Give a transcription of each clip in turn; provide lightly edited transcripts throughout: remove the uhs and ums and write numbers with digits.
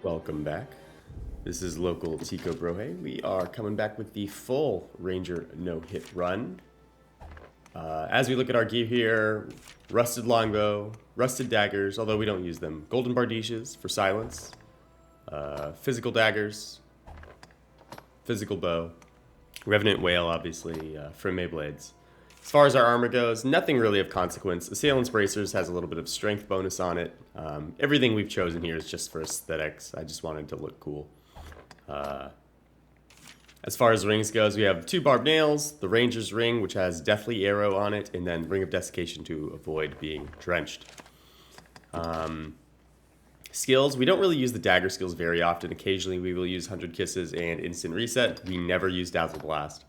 Welcome back. This is local Tico Brohe. We are coming back with the full Ranger no-hit run. As we look at our gear here, rusted Longbow, rusted Daggers, although we don't use them, golden Bardiches for silence, physical Daggers, physical Bow, Revenant Wail, obviously, Framae Blades. As far as our armor goes, nothing really of consequence. Assailant's Bracers has a little bit of strength bonus on it. Everything we've chosen here is just for aesthetics. I just wanted to look cool. As far as rings goes, we have 2 barbed nails, the Ranger's ring, which has Deathly Arrow on it, and then Ring of Desiccation to avoid being drenched. Skills, we don't really use the dagger skills very often. Occasionally we will use 100 Kisses and Instant Reset. We never use Dazzle Blast.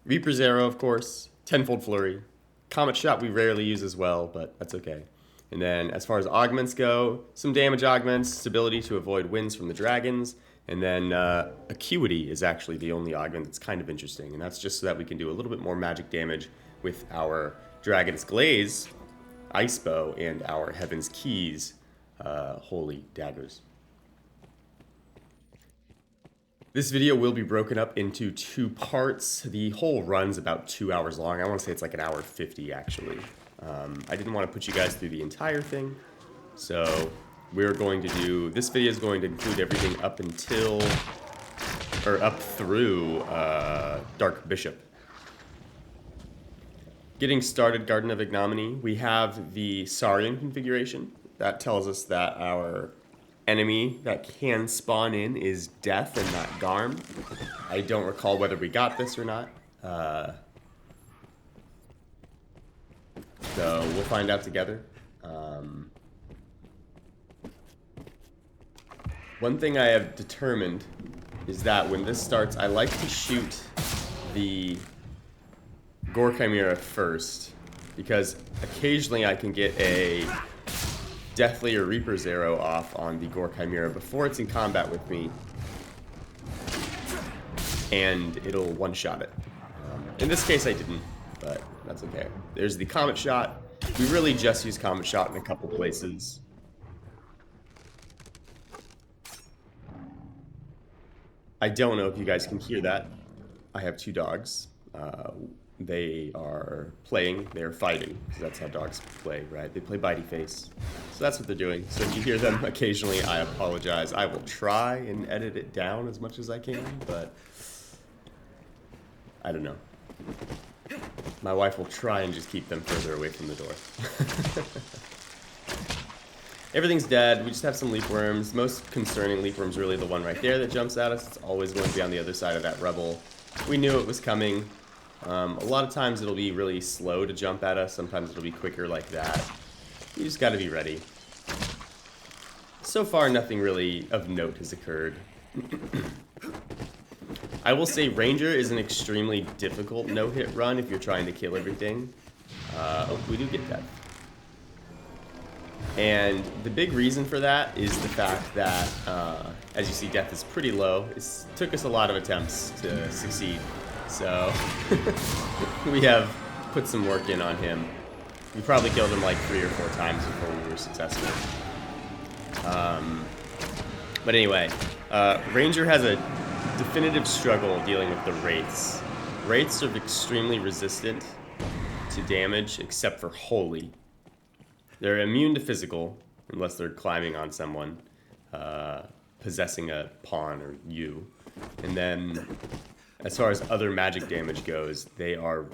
Reaper's Arrow, of course. Tenfold Flurry. Comet Shot we rarely use as well, but that's okay. And then as far as augments go, some damage augments, stability to avoid winds from the dragons, and then Acuity is actually the only augment that's kind of interesting, and that's just so that we can do a little bit more magic damage with our Dragon's Glaze, Ice Bow, and our Heaven's Keys, Holy Daggers. This video will be broken up into 2 parts. The whole run's about 2 hours long. I want to say it's like an hour 50 actually. I didn't want to put you guys through the entire thing, so we're going to do, this video is going to include everything up until, or up through Dark Bishop. Getting started, Garden of Ignominy, we have the Saurian configuration. That tells us that our enemy that can spawn in is Death and not Garm. I don't recall whether we got this or not. So we'll find out together. One thing I have determined is that when this starts, I like to shoot the Gore Chimera first, because occasionally I can get a Deathly or Reaper's Arrow off on the Gore Chimera before it's in combat with me, and it'll one-shot it. In this case I didn't, but that's okay. There's the Comet Shot. We really just use Comet Shot in a couple places. I don't know if you guys can hear that. I have 2 dogs. They are playing, they're fighting, because that's how dogs play, right? They play bitey face. So that's what they're doing. So if you hear them occasionally, I apologize. I will try and edit it down as much as I can, but I don't know. My wife will try and just keep them further away from the door. Everything's dead. We just have some leaf worms. Most concerning leaf worm's really the one right there that jumps at us. It's always going to be on the other side of that rubble. We knew it was coming. A lot of times it'll be really slow to jump at us. Sometimes it'll be quicker like that. You just got to be ready. So far, nothing really of note has occurred. I will say Ranger is an extremely difficult no-hit run if you're trying to kill everything. Oh, we do get death. And the big reason for that is the fact that, as you see, death is pretty low. It took us a lot of attempts to succeed. So, we have put some work in on him. We probably killed him like 3 or 4 times before we were successful. But anyway, Ranger has a definitive struggle dealing with the Wraiths. Wraiths are extremely resistant to damage except for Holy. They're immune to physical unless they're climbing on someone, possessing a pawn or you. And then as far as other magic damage goes, they are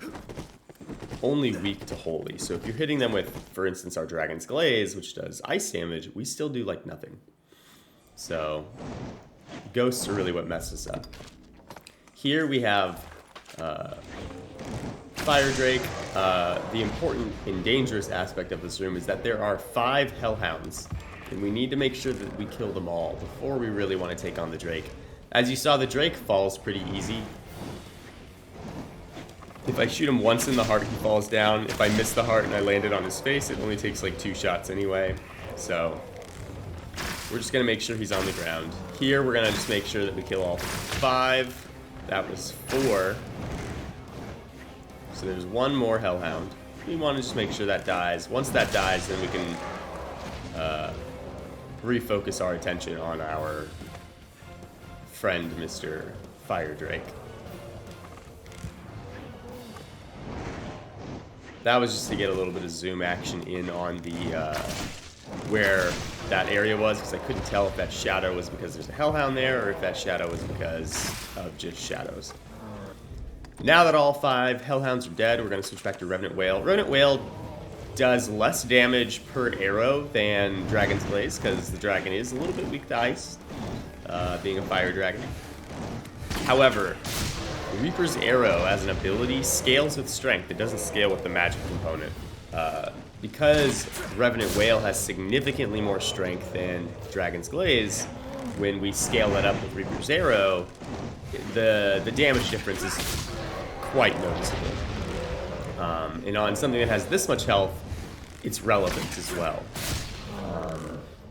only weak to Holy. So if you're hitting them with, for instance, our Dragon's Glaze, which does ice damage, we still do like nothing. So ghosts are really what mess us up. Here we have Fire Drake. The important and dangerous aspect of this room is that there are 5 Hellhounds, and we need to make sure that we kill them all before we really want to take on the Drake. As you saw, the Drake falls pretty easy. If I shoot him once in the heart, he falls down. If I miss the heart and I land it on his face, it only takes like 2 shots anyway. So we're just going to make sure he's on the ground. Here, we're going to just make sure that we kill all 5. That was 4. So there's 1 more Hellhound. We want to just make sure that dies. Once that dies, then we can refocus our attention on our friend, Mr. Fire Drake. That was just to get a little bit of zoom action in on the where that area was, because I couldn't tell if that shadow was because there's a Hellhound there or if that shadow was because of just shadows. Now that all 5 Hellhounds are dead, we're going to switch back to Revenant Wail. Revenant Wail does less damage per arrow than Dragon's Glaze, because the dragon is a little bit weak to ice, being a fire dragon. However, Reaper's Arrow as an ability scales with strength. It doesn't scale with the magic component. Because Revenant Wail has significantly more strength than Dragon's Glaze, when we scale that up with Reaper's Arrow, the damage difference is quite noticeable. And on something that has this much health, it's relevant as well.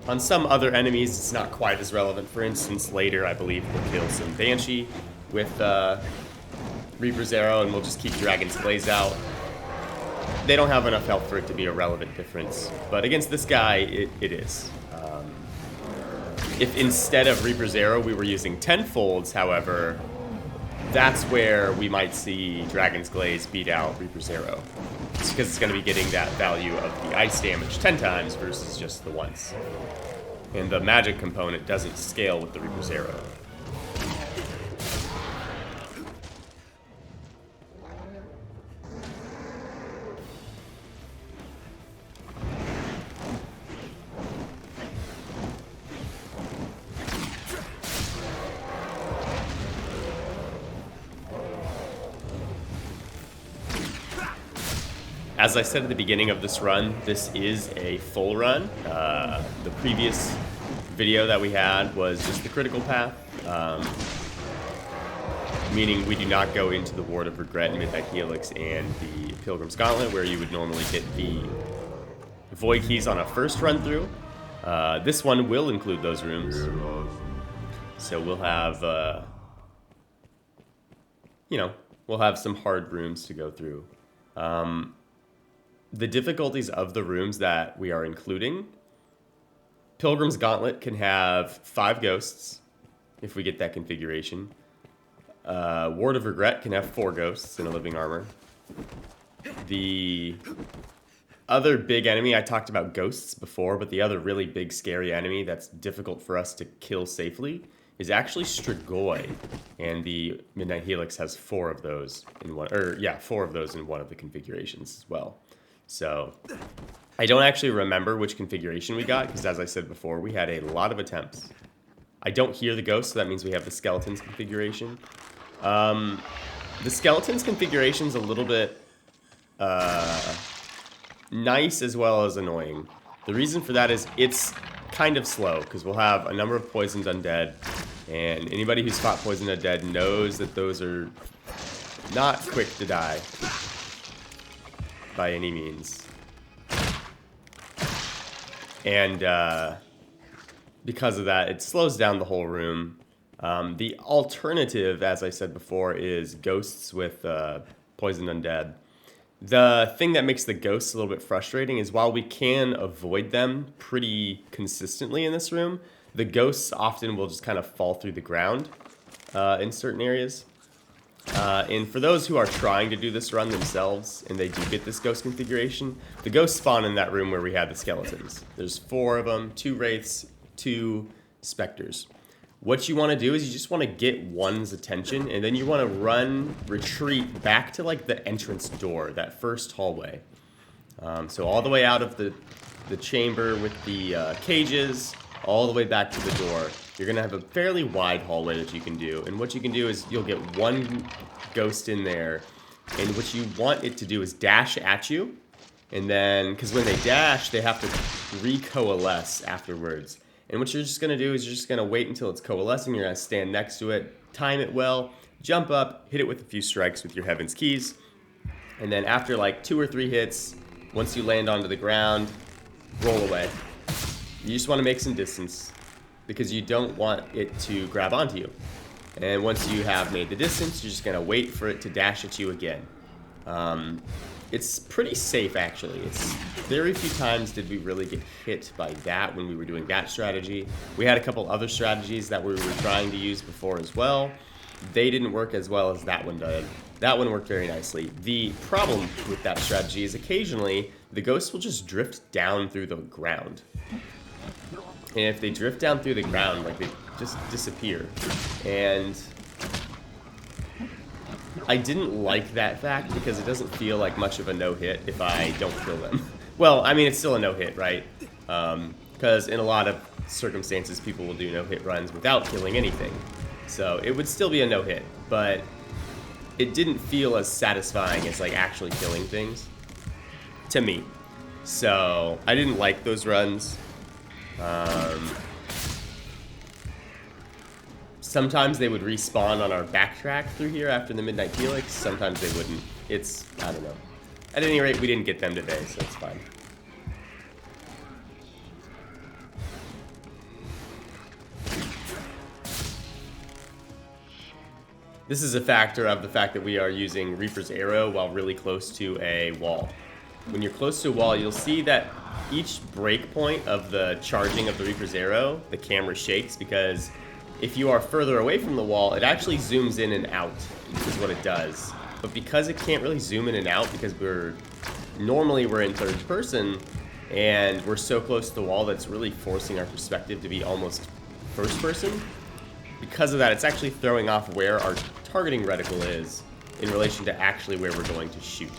On some other enemies, it's not quite as relevant. For instance, later, I believe we'll kill some Banshee with Reaper's Arrow, and we'll just keep Dragon's Glaze out. They don't have enough health for it to be a relevant difference. But against this guy, it is. If instead of Reaper's Arrow, we were using Tenfolds, however, that's where we might see Dragon's Glaze beat out Reaper's Arrow. It's because it's going to be getting that value of the ice damage 10 times versus just the once. And the magic component doesn't scale with the Reaper's Arrow. As I said at the beginning of this run, this is a full run. The previous video that we had was just the critical path, meaning we do not go into the Ward of Regret, Midnight Helix, and the Pilgrim's Gauntlet, where you would normally get the Void Keys on a first run through. This one will include those rooms. So we'll have, we'll have some hard rooms to go through. The difficulties of the rooms that we are including: Pilgrim's Gauntlet can have 5 ghosts, if we get that configuration. Ward of Regret can have 4 ghosts in a living armor. The other big enemy, I talked about ghosts before, but the other really big scary enemy that's difficult for us to kill safely is actually Strigoi, and the Midnight Helix has 4 of those in one, 4 of those in one of the configurations as well. So I don't actually remember which configuration we got, because as I said before, we had a lot of attempts. I don't hear the ghosts, so that means we have the skeletons configuration. The skeletons configuration is a little bit nice as well as annoying. The reason for that is it's kind of slow, because we'll have a number of poisoned undead, and anybody who's fought poisoned undead knows that those are not quick to die by any means. And because of that, it slows down the whole room. The alternative, as I said before, is ghosts with poisoned undead. The thing that makes the ghosts a little bit frustrating is while we can avoid them pretty consistently in this room, the ghosts often will just kind of fall through the ground in certain areas. And for those who are trying to do this run themselves, and they do get this ghost configuration, the ghosts spawn in that room where we had the skeletons. There's 4 of them, 2 wraiths, 2 specters. What you want to do is you just want to get one's attention, and then you want to retreat back to like the entrance door, that first hallway. So all the way out of the chamber with the cages, all the way back to the door. You're going to have a fairly wide hallway that you can do. And what you can do is you'll get one ghost in there. And what you want it to do is dash at you. And then, because when they dash, they have to recoalesce afterwards. And what you're just going to do is you're just going to wait until it's coalescing. You're going to stand next to it, time it well, jump up, hit it with a few strikes with your Heaven's Keys. And then after like 2 or 3 hits, once you land onto the ground, roll away. You just want to make some distance, because you don't want it to grab onto you. And once you have made the distance, you're just going to wait for it to dash at you again. It's pretty safe, actually. It's very few times did we really get hit by that when we were doing that strategy. We had a couple other strategies that we were trying to use before as well. They didn't work as well as that one did. That one worked very nicely. The problem with that strategy is occasionally the ghosts will just drift down through the ground. And if they drift down through the ground, like, they just disappear. And I didn't like that fact because it doesn't feel like much of a no-hit if I don't kill them. Well, I mean, it's still a no-hit, right? Because in a lot of circumstances, people will do no-hit runs without killing anything. So it would still be a no-hit, but it didn't feel as satisfying as, like, actually killing things to me. So I didn't like those runs. Sometimes they would respawn on our backtrack through here after the Midnight Helix. Sometimes they wouldn't. It's, I don't know. At any rate, we didn't get them today, so it's fine. This is a factor of the fact that we are using Reaper's Arrow while really close to a wall. When you're close to a wall, you'll see that each break point of the charging of the Reaper's Arrow, the camera shakes, because if you are further away from the wall, it actually zooms in and out, is what it does. But because it can't really zoom in and out, because normally we're in third person, and we're so close to the wall that's really forcing our perspective to be almost first person. Because of that, it's actually throwing off where our targeting reticle is in relation to actually where we're going to shoot.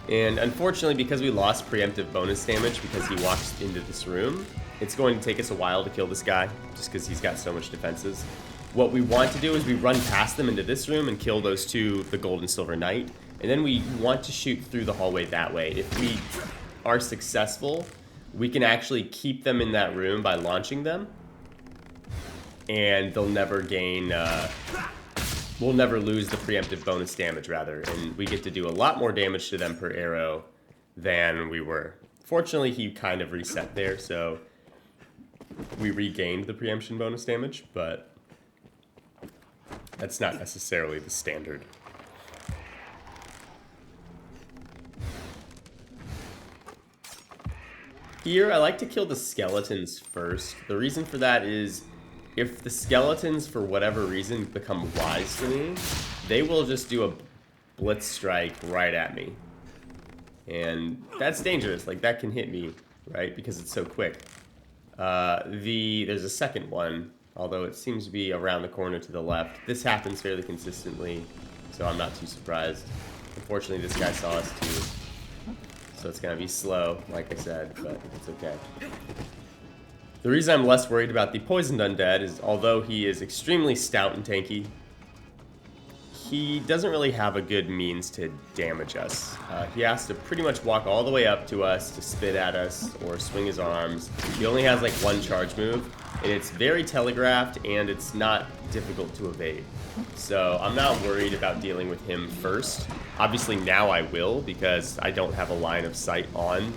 And unfortunately, because we lost preemptive bonus damage because he walks into this room, it's going to take us a while to kill this guy, just because he's got so much defenses. What we want to do is we run past them into this room and kill those two, the Gold and Silver Knight, and then we want to shoot through the hallway that way. If we are successful, we can actually keep them in that room by launching them, and they'll never gain... we'll never lose the preemptive bonus damage, rather, and we get to do a lot more damage to them per arrow than we were. Fortunately, he kind of reset there, so we regained the preemption bonus damage, but that's not necessarily the standard. Here, I like to kill the skeletons first. The reason for that is, if the skeletons, for whatever reason, become wise to me, they will just do a blitz strike right at me. And that's dangerous. Like, that can hit me, right? Because it's so quick. There's a second one, although it seems to be around the corner to the left. This happens fairly consistently, so I'm not too surprised. Unfortunately, this guy saw us too. So it's gonna be slow, like I said, but it's okay. The reason I'm less worried about the poisoned undead is, although he is extremely stout and tanky, he doesn't really have a good means to damage us. He has to pretty much walk all the way up to us to spit at us or swing his arms. He only has like one charge move, and it's very telegraphed, and it's not difficult to evade. So I'm not worried about dealing with him first. Obviously now I will, because I don't have a line of sight on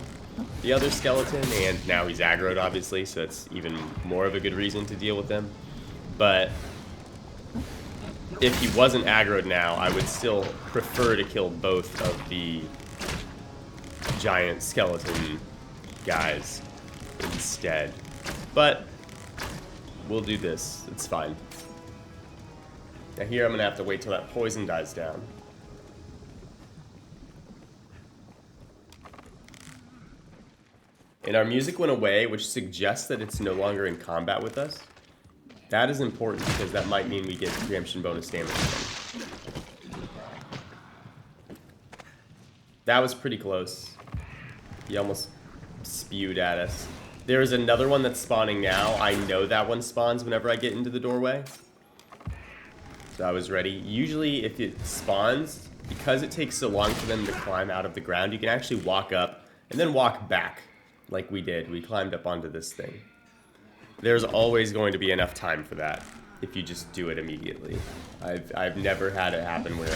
the other skeleton, and now he's aggroed, obviously, so it's even more of a good reason to deal with him. But if he wasn't aggroed now, I would still prefer to kill both of the giant skeleton guys instead. But we'll do this. It's fine. Now here I'm going to have to wait till that poison dies down. And our music went away, which suggests that it's no longer in combat with us. That is important, because that might mean we get preemption bonus damage again. That was pretty close. He almost spewed at us. There is another one that's spawning now. I know that one spawns whenever I get into the doorway. So I was ready. Usually if it spawns, because it takes so long for them to climb out of the ground, you can actually walk up and then walk back like we did. We climbed up onto this thing. There's always going to be enough time for that if you just do it immediately. I've never had it happen where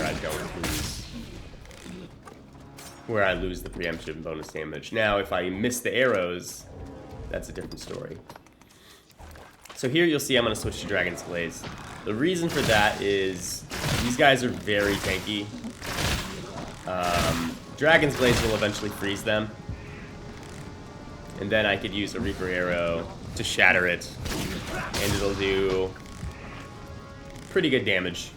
I lose the preemption bonus damage. Now, if I miss the arrows, that's a different story. So here you'll see I'm going to switch to Dragon's Glaze. The reason for that is these guys are very tanky. Dragon's Glaze will eventually freeze them. And then I could use a Reaper Arrow to shatter it. And it'll do pretty good damage.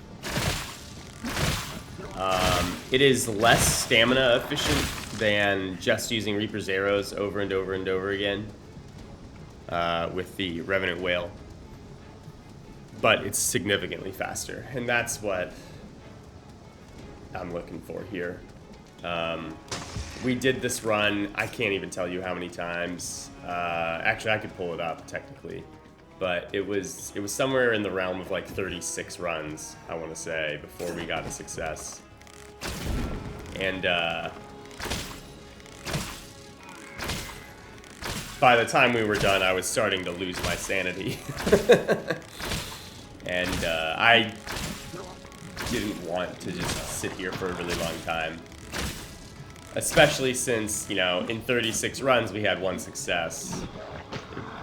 It is less stamina efficient than just using Reaper's Arrows over and over and over again with the Revenant Wail. But it's significantly faster, and that's what I'm looking for here. We did this run, I can't even tell you how many times. Actually, I could pull it up technically, but it was somewhere in the realm of like 36 runs, I want to say, before we got a success. And by the time we were done, I was starting to lose my sanity. And I didn't want to just sit here for a really long time. Especially since, you know, in 36 runs we had 1 success.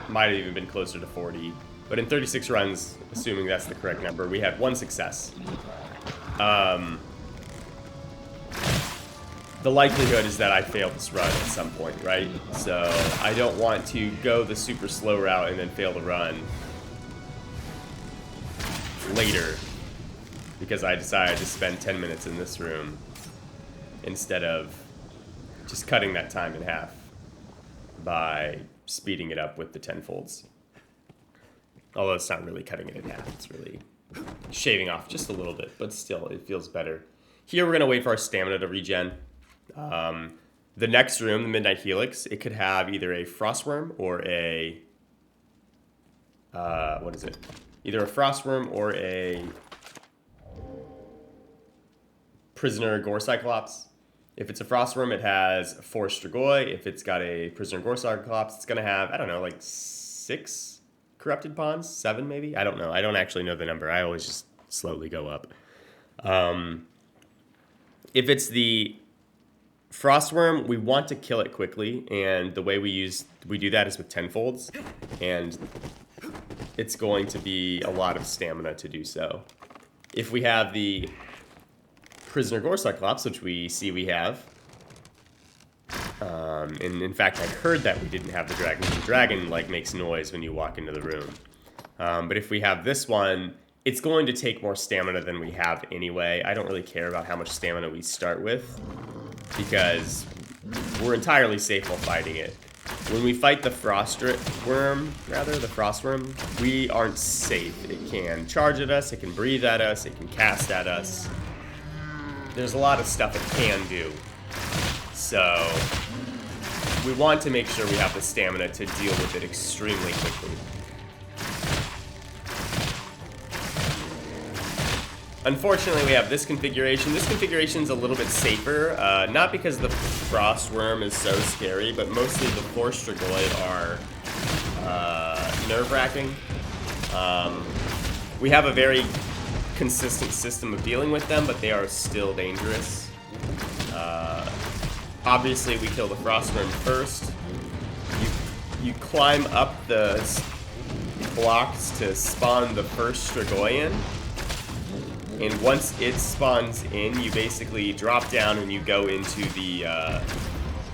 It might have even been closer to 40. But in 36 runs, assuming that's the correct number, we had 1 success. The likelihood is that I fail this run at some point, right? So I don't want to go the super slow route and then fail the run later because I decided to spend 10 minutes in this room instead of just cutting that time in half by speeding it up with the Tenfolds. Although it's not really cutting it in half, it's really shaving off just a little bit, but still, it feels better. Here we're gonna wait for our stamina to regen. The next room, the Midnight Helix, it could have either a Frostworm or a... what is it? Either a Frostworm or a Prisoner Gore Cyclops. If it's a Frostworm, it has 4 Strigoi. If it's got a Prisoner Gore Cyclops, it's going to have, I don't know, like 6 Corrupted Pawns? 7 maybe? I don't know. I don't actually know the number. I always just slowly go up. If it's the Frostworm, we want to kill it quickly, and the way we do that is with Tenfolds, and it's going to be a lot of stamina to do so. If we have the Prisoner Gore Cyclops, which we see we have, and in fact I heard that we didn't have the dragon. The dragon like makes noise when you walk into the room. But if we have this one, it's going to take more stamina than we have anyway. I don't really care about how much stamina we start with, because we're entirely safe while fighting it. When we fight the Frostworm, we aren't safe. It can charge at us, it can breathe at us, it can cast at us. There's a lot of stuff it can do. So we want to make sure we have the stamina to deal with it extremely quickly. Unfortunately, we have this configuration. This configuration's a little bit safer, not because the Frostworm is so scary, but mostly the 4 Strigoi are nerve-wracking. We have a very consistent system of dealing with them, but they are still dangerous. Obviously, we kill the Frostworm first. You climb up the blocks to spawn the first Strigoi in. And once it spawns in, you basically drop down and you go into the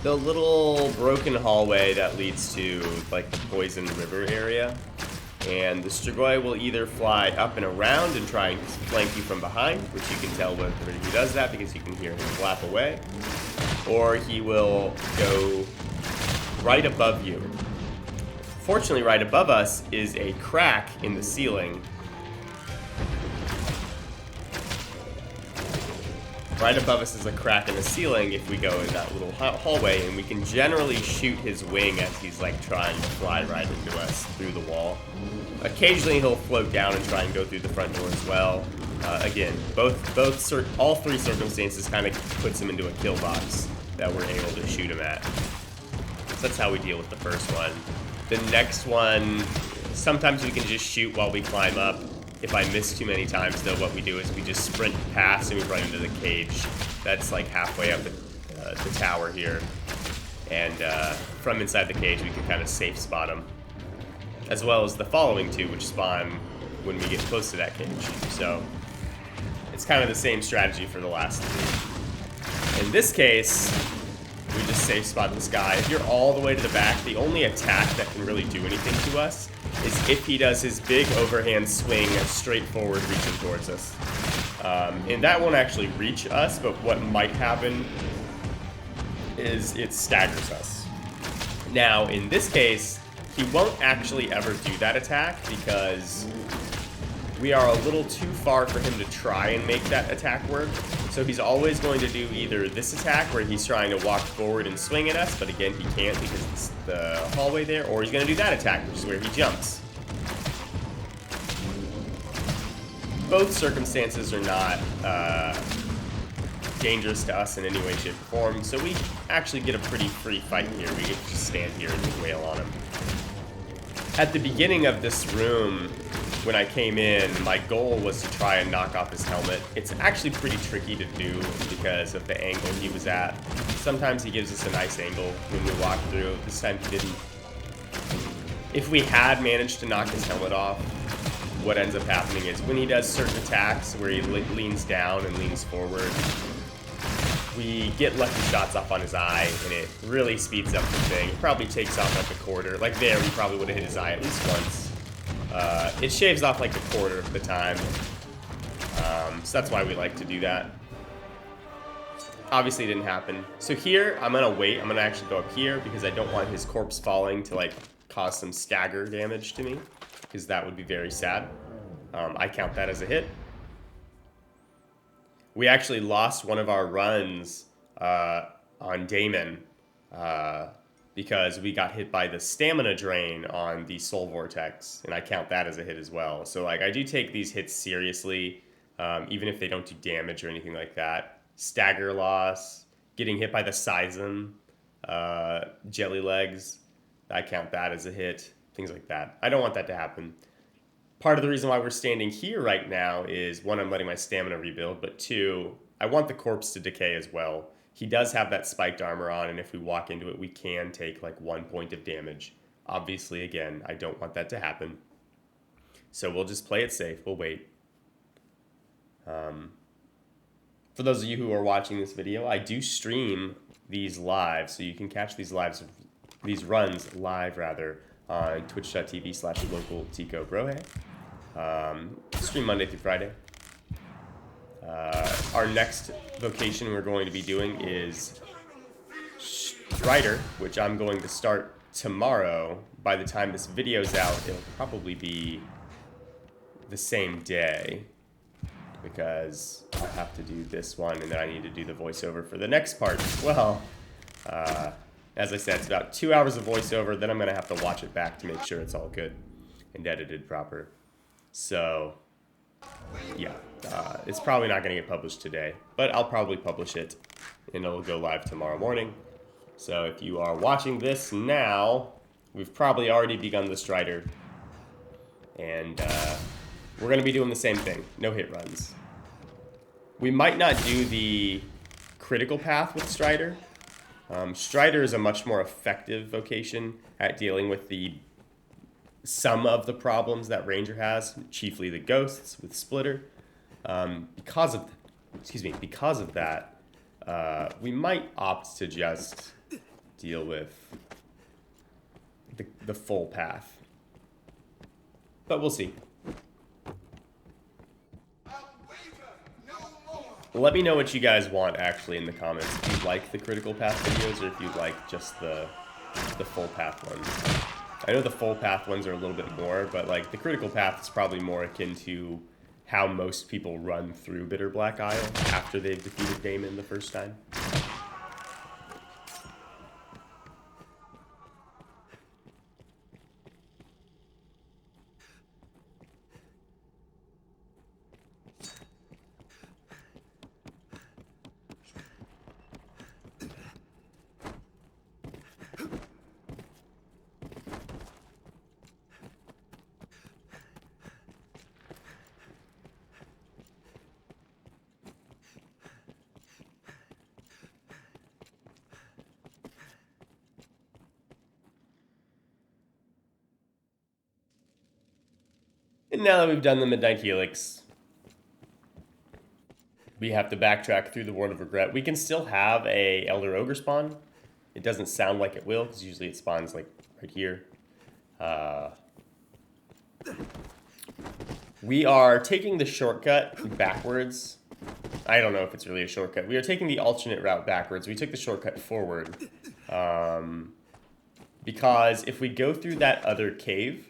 little broken hallway that leads to like the Poison River area. And the Strigoi will either fly up and around and try and flank you from behind, which you can tell whether he does that because you can hear him flap away, or he will go right above you. Fortunately, right above us is a crack in the ceiling. Right above us is a crack in the ceiling if we go in that little hallway, and we can generally shoot his wing as he's like trying to fly right into us through the wall. Occasionally he'll float down and try and go through the front door as well. Again, all 3 circumstances kind of puts him into a kill box that we're able to shoot him at. So that's how we deal with the first one. The next one, sometimes we can just shoot while we climb up. If I miss too many times, though, what we do is we just sprint past and we run into the cage. That's like halfway up the tower here. And from inside the cage, we can kind of safe spot them. as well as the following 2, which spawn when we get close to that cage. So it's kind of the same strategy for the last 3. In this case, we just safe spot this guy. If you're all the way to the back, the only attack that can really do anything to us is if he does his big overhand swing straight forward, reaching towards us. And that won't actually reach us, but what might happen is it staggers us. Now, in this case, he won't actually ever do that attack because we are a little too far for him to try and make that attack work. So he's always going to do either this attack where he's trying to walk forward and swing at us, but again, he can't because it's the hallway there, or he's going to do that attack, which is where he jumps. Both circumstances are not dangerous to us in any way, shape, or form, so we actually get a pretty free fight here. We get to just stand here and wail on him. At the beginning of this room, when I came in, my goal was to try and knock off his helmet. It's actually pretty tricky to do because of the angle he was at. Sometimes he gives us a nice angle when we walk through. This time he didn't. If we had managed to knock his helmet off, what ends up happening is when he does certain attacks where he leans down and leans forward, we get lucky shots off on his eye, and it really speeds up the thing. It probably takes off like a quarter. Like there, we probably would have hit his eye at least once. It shaves off like a quarter of the time. So that's why we like to do that. Obviously it didn't happen. So here, I'm gonna wait. I'm gonna actually go up here because I don't want his corpse falling to like cause some stagger damage to me, because that would be very sad. I count that as a hit. We actually lost one of our runs on Damon because we got hit by the stamina drain on the Soul Vortex, and I count that as a hit as well. So like I do take these hits seriously, even if they don't do damage or anything like that. Stagger loss, getting hit by the Sizen, Jelly Legs, I count that as a hit, things like that. I don't want that to happen. Part of the reason why we're standing here right now is, 1, I'm letting my stamina rebuild, but 2, I want the corpse to decay as well. He does have that spiked armor on, and if we walk into it, we can take like 1 point of damage. Obviously, again, I don't want that to happen. So we'll just play it safe. We'll wait. For those of you who are watching this video, I do stream these live, so you can catch these runs live on twitch.tv/localticobrohe. Stream Monday through Friday. Our next vocation we're going to be doing is Strider, which I'm going to start tomorrow. By the time this video's out, it'll probably be the same day, because I'll have to do this one, and then I need to do the voiceover for the next part as well. As I said, it's about 2 hours of voiceover, then I'm going to have to watch it back to make sure it's all good and edited proper. So, yeah, it's probably not going to get published today, but I'll probably publish it, and it'll go live tomorrow morning. So if you are watching this now, we've probably already begun the Strider, and we're going to be doing the same thing, no hit runs. We might not do the critical path with Strider. Strider is a much more effective vocation at dealing with some of the problems that Ranger has, chiefly the ghosts with Splitter. Because of that, we might opt to just deal with the full path. But we'll see. Let me know what you guys want, actually, in the comments. If you like the critical path videos, or if you like just the full path ones. I know the full path ones are a little bit more, but like the critical path is probably more akin to how most people run through Bitterblack Isle after they've defeated Damon the first time. And now that we've done the Midnight Helix, we have to backtrack through the World of Regret. We can still have a Elder Ogre spawn. It doesn't sound like it will, because usually it spawns like right here. We are taking the shortcut backwards. I don't know if it's really a shortcut. We are taking the alternate route backwards. We took the shortcut forward. Because if we go through that other cave,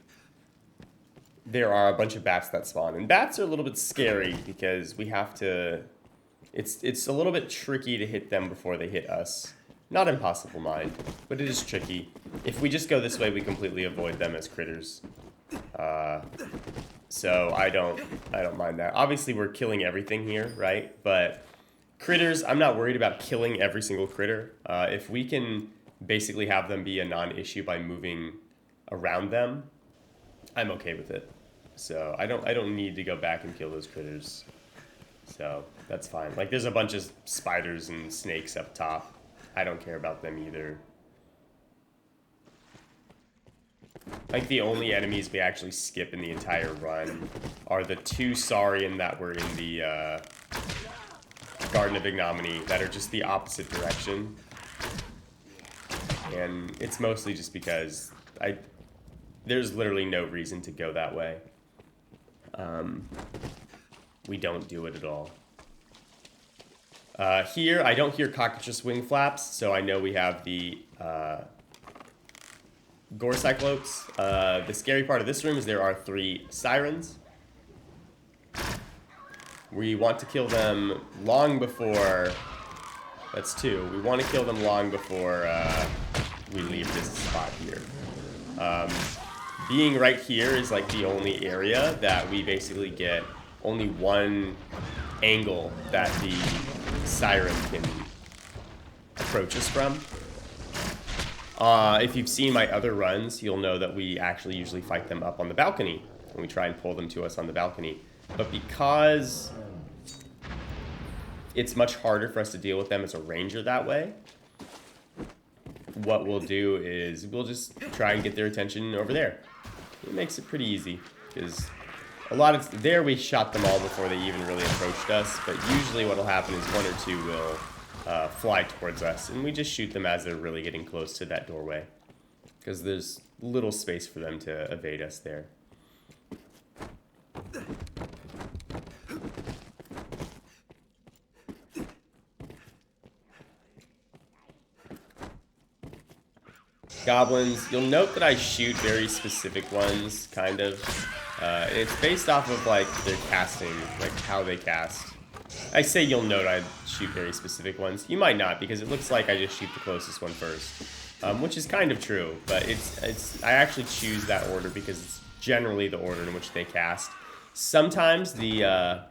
there are a bunch of bats that spawn. And bats are a little bit scary because we have to... It's a little bit tricky to hit them before they hit us. Not impossible, mind, but it is tricky. If we just go this way, we completely avoid them as critters. So I don't mind that. Obviously, we're killing everything here, right? But critters, I'm not worried about killing every single critter. If we can basically have them be a non-issue by moving around them, I'm okay with it. So I don't need to go back and kill those critters. So that's fine. Like, there's a bunch of spiders and snakes up top. I don't care about them either. Like, the only enemies we actually skip in the entire run are the two Saurian that were in the Garden of Ignominy that are just the opposite direction. And it's mostly just because there's literally no reason to go that way. We don't do it at all. Here, I don't hear cockatrice wing flaps, so I know we have the Gore Cyclopes. The scary part of this room is there are 3 sirens. We want to kill them long before... That's 2. We want to kill them long before we leave this spot here. Being right here is like the only area that we basically get only one angle that the siren can approach us from. If you've seen my other runs, you'll know that we actually usually fight them up on the balcony, and we try and pull them to us on the balcony. But because it's much harder for us to deal with them as a ranger that way, what we'll do is we'll just try and get their attention over there. It makes it pretty easy, because a lot of... There we shot them all before they even really approached us, but usually what'll happen is 1 or 2 will fly towards us, and we just shoot them as they're really getting close to that doorway, because there's little space for them to evade us there. Goblins, you'll note that I shoot very specific ones, kind of. And it's based off of, like, their casting, like, how they cast. I say you'll note I shoot very specific ones. You might not, because it looks like I just shoot the closest one first. Which is kind of true, but I actually choose that order because it's generally the order in which they cast. Sometimes the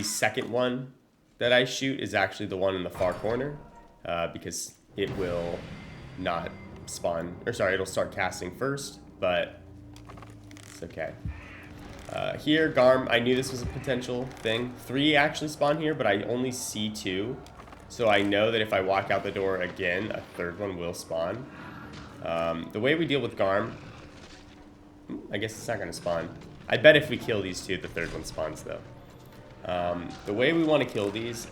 second one that I shoot is actually the one in the far corner. Because it will not spawn, or sorry, it'll start casting first, but it's okay. Here, Garm, I knew this was a potential thing. 3 actually spawn here, but I only see 2. So I know that if I walk out the door again, a 3rd one will spawn. The way we deal with Garm, I guess it's not going to spawn. I bet if we kill these 2, the 3rd one spawns, though. The way we want to kill these...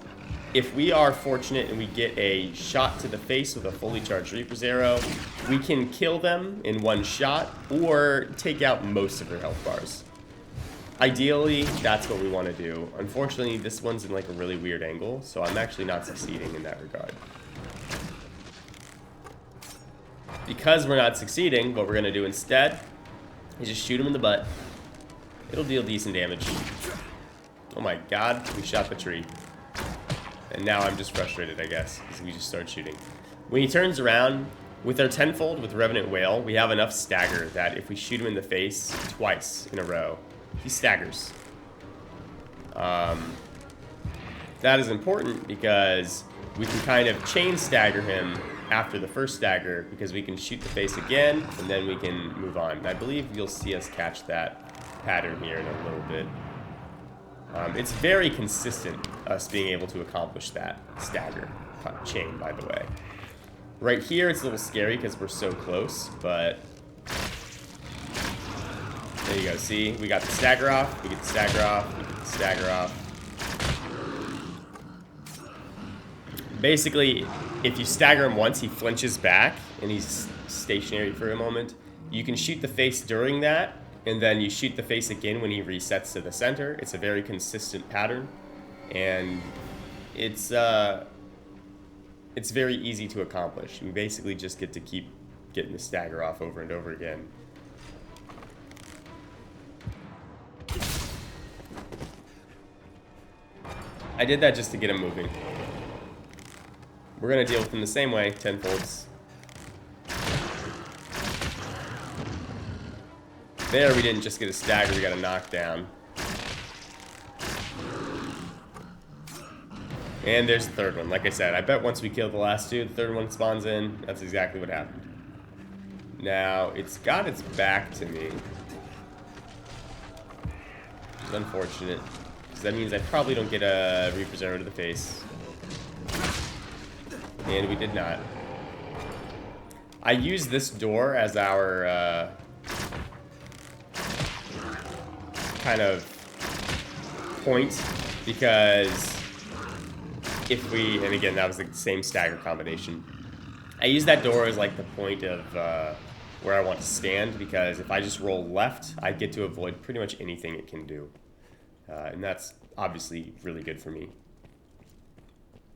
If we are fortunate and we get a shot to the face with a fully charged Reaper's Arrow, we can kill them in 1 shot or take out most of their health bars. Ideally, that's what we want to do. Unfortunately, this one's in like a really weird angle, so I'm actually not succeeding in that regard. Because we're not succeeding, what we're going to do instead is just shoot him in the butt. It'll deal decent damage. Oh my god, we shot the tree. And now I'm just frustrated, I guess, because we just start shooting. When he turns around, with our Tenfold, with Revenant Wail, we have enough stagger that if we shoot him in the face twice in a row, he staggers. That is important because we can kind of chain stagger him after the first stagger, because we can shoot the face again, and then we can move on. And I believe you'll see us catch that pattern here in a little bit. It's very consistent, us being able to accomplish that stagger chain, by the way. Right here, it's a little scary because we're so close, but There you go, see? We got the stagger off, we get the stagger off, we get the stagger off. Basically, if you stagger him once, he flinches back, and he's stationary for a moment. You can shoot the face during that, and then you shoot the face again when he resets to the center. It's a very consistent pattern, and it's very easy to accomplish. You basically just get to keep getting the stagger off over and over again. I did that just to get him moving. We're gonna deal with him the same way, Tenfolds. There we didn't just get a stagger, we got a knockdown. And there's the third one. Like I said, I bet once we kill the last two, the third one spawns in. That's exactly what happened. Now, it's got its back to me. Which is unfortunate. Because that means I probably don't get a Represerver to the face. And we did not. I use this door as our kind of point, because if we, and again, that was the same stagger combination. I use that door as like the point of where I want to stand, because if I just roll left, I get to avoid pretty much anything it can do. And that's obviously really good for me.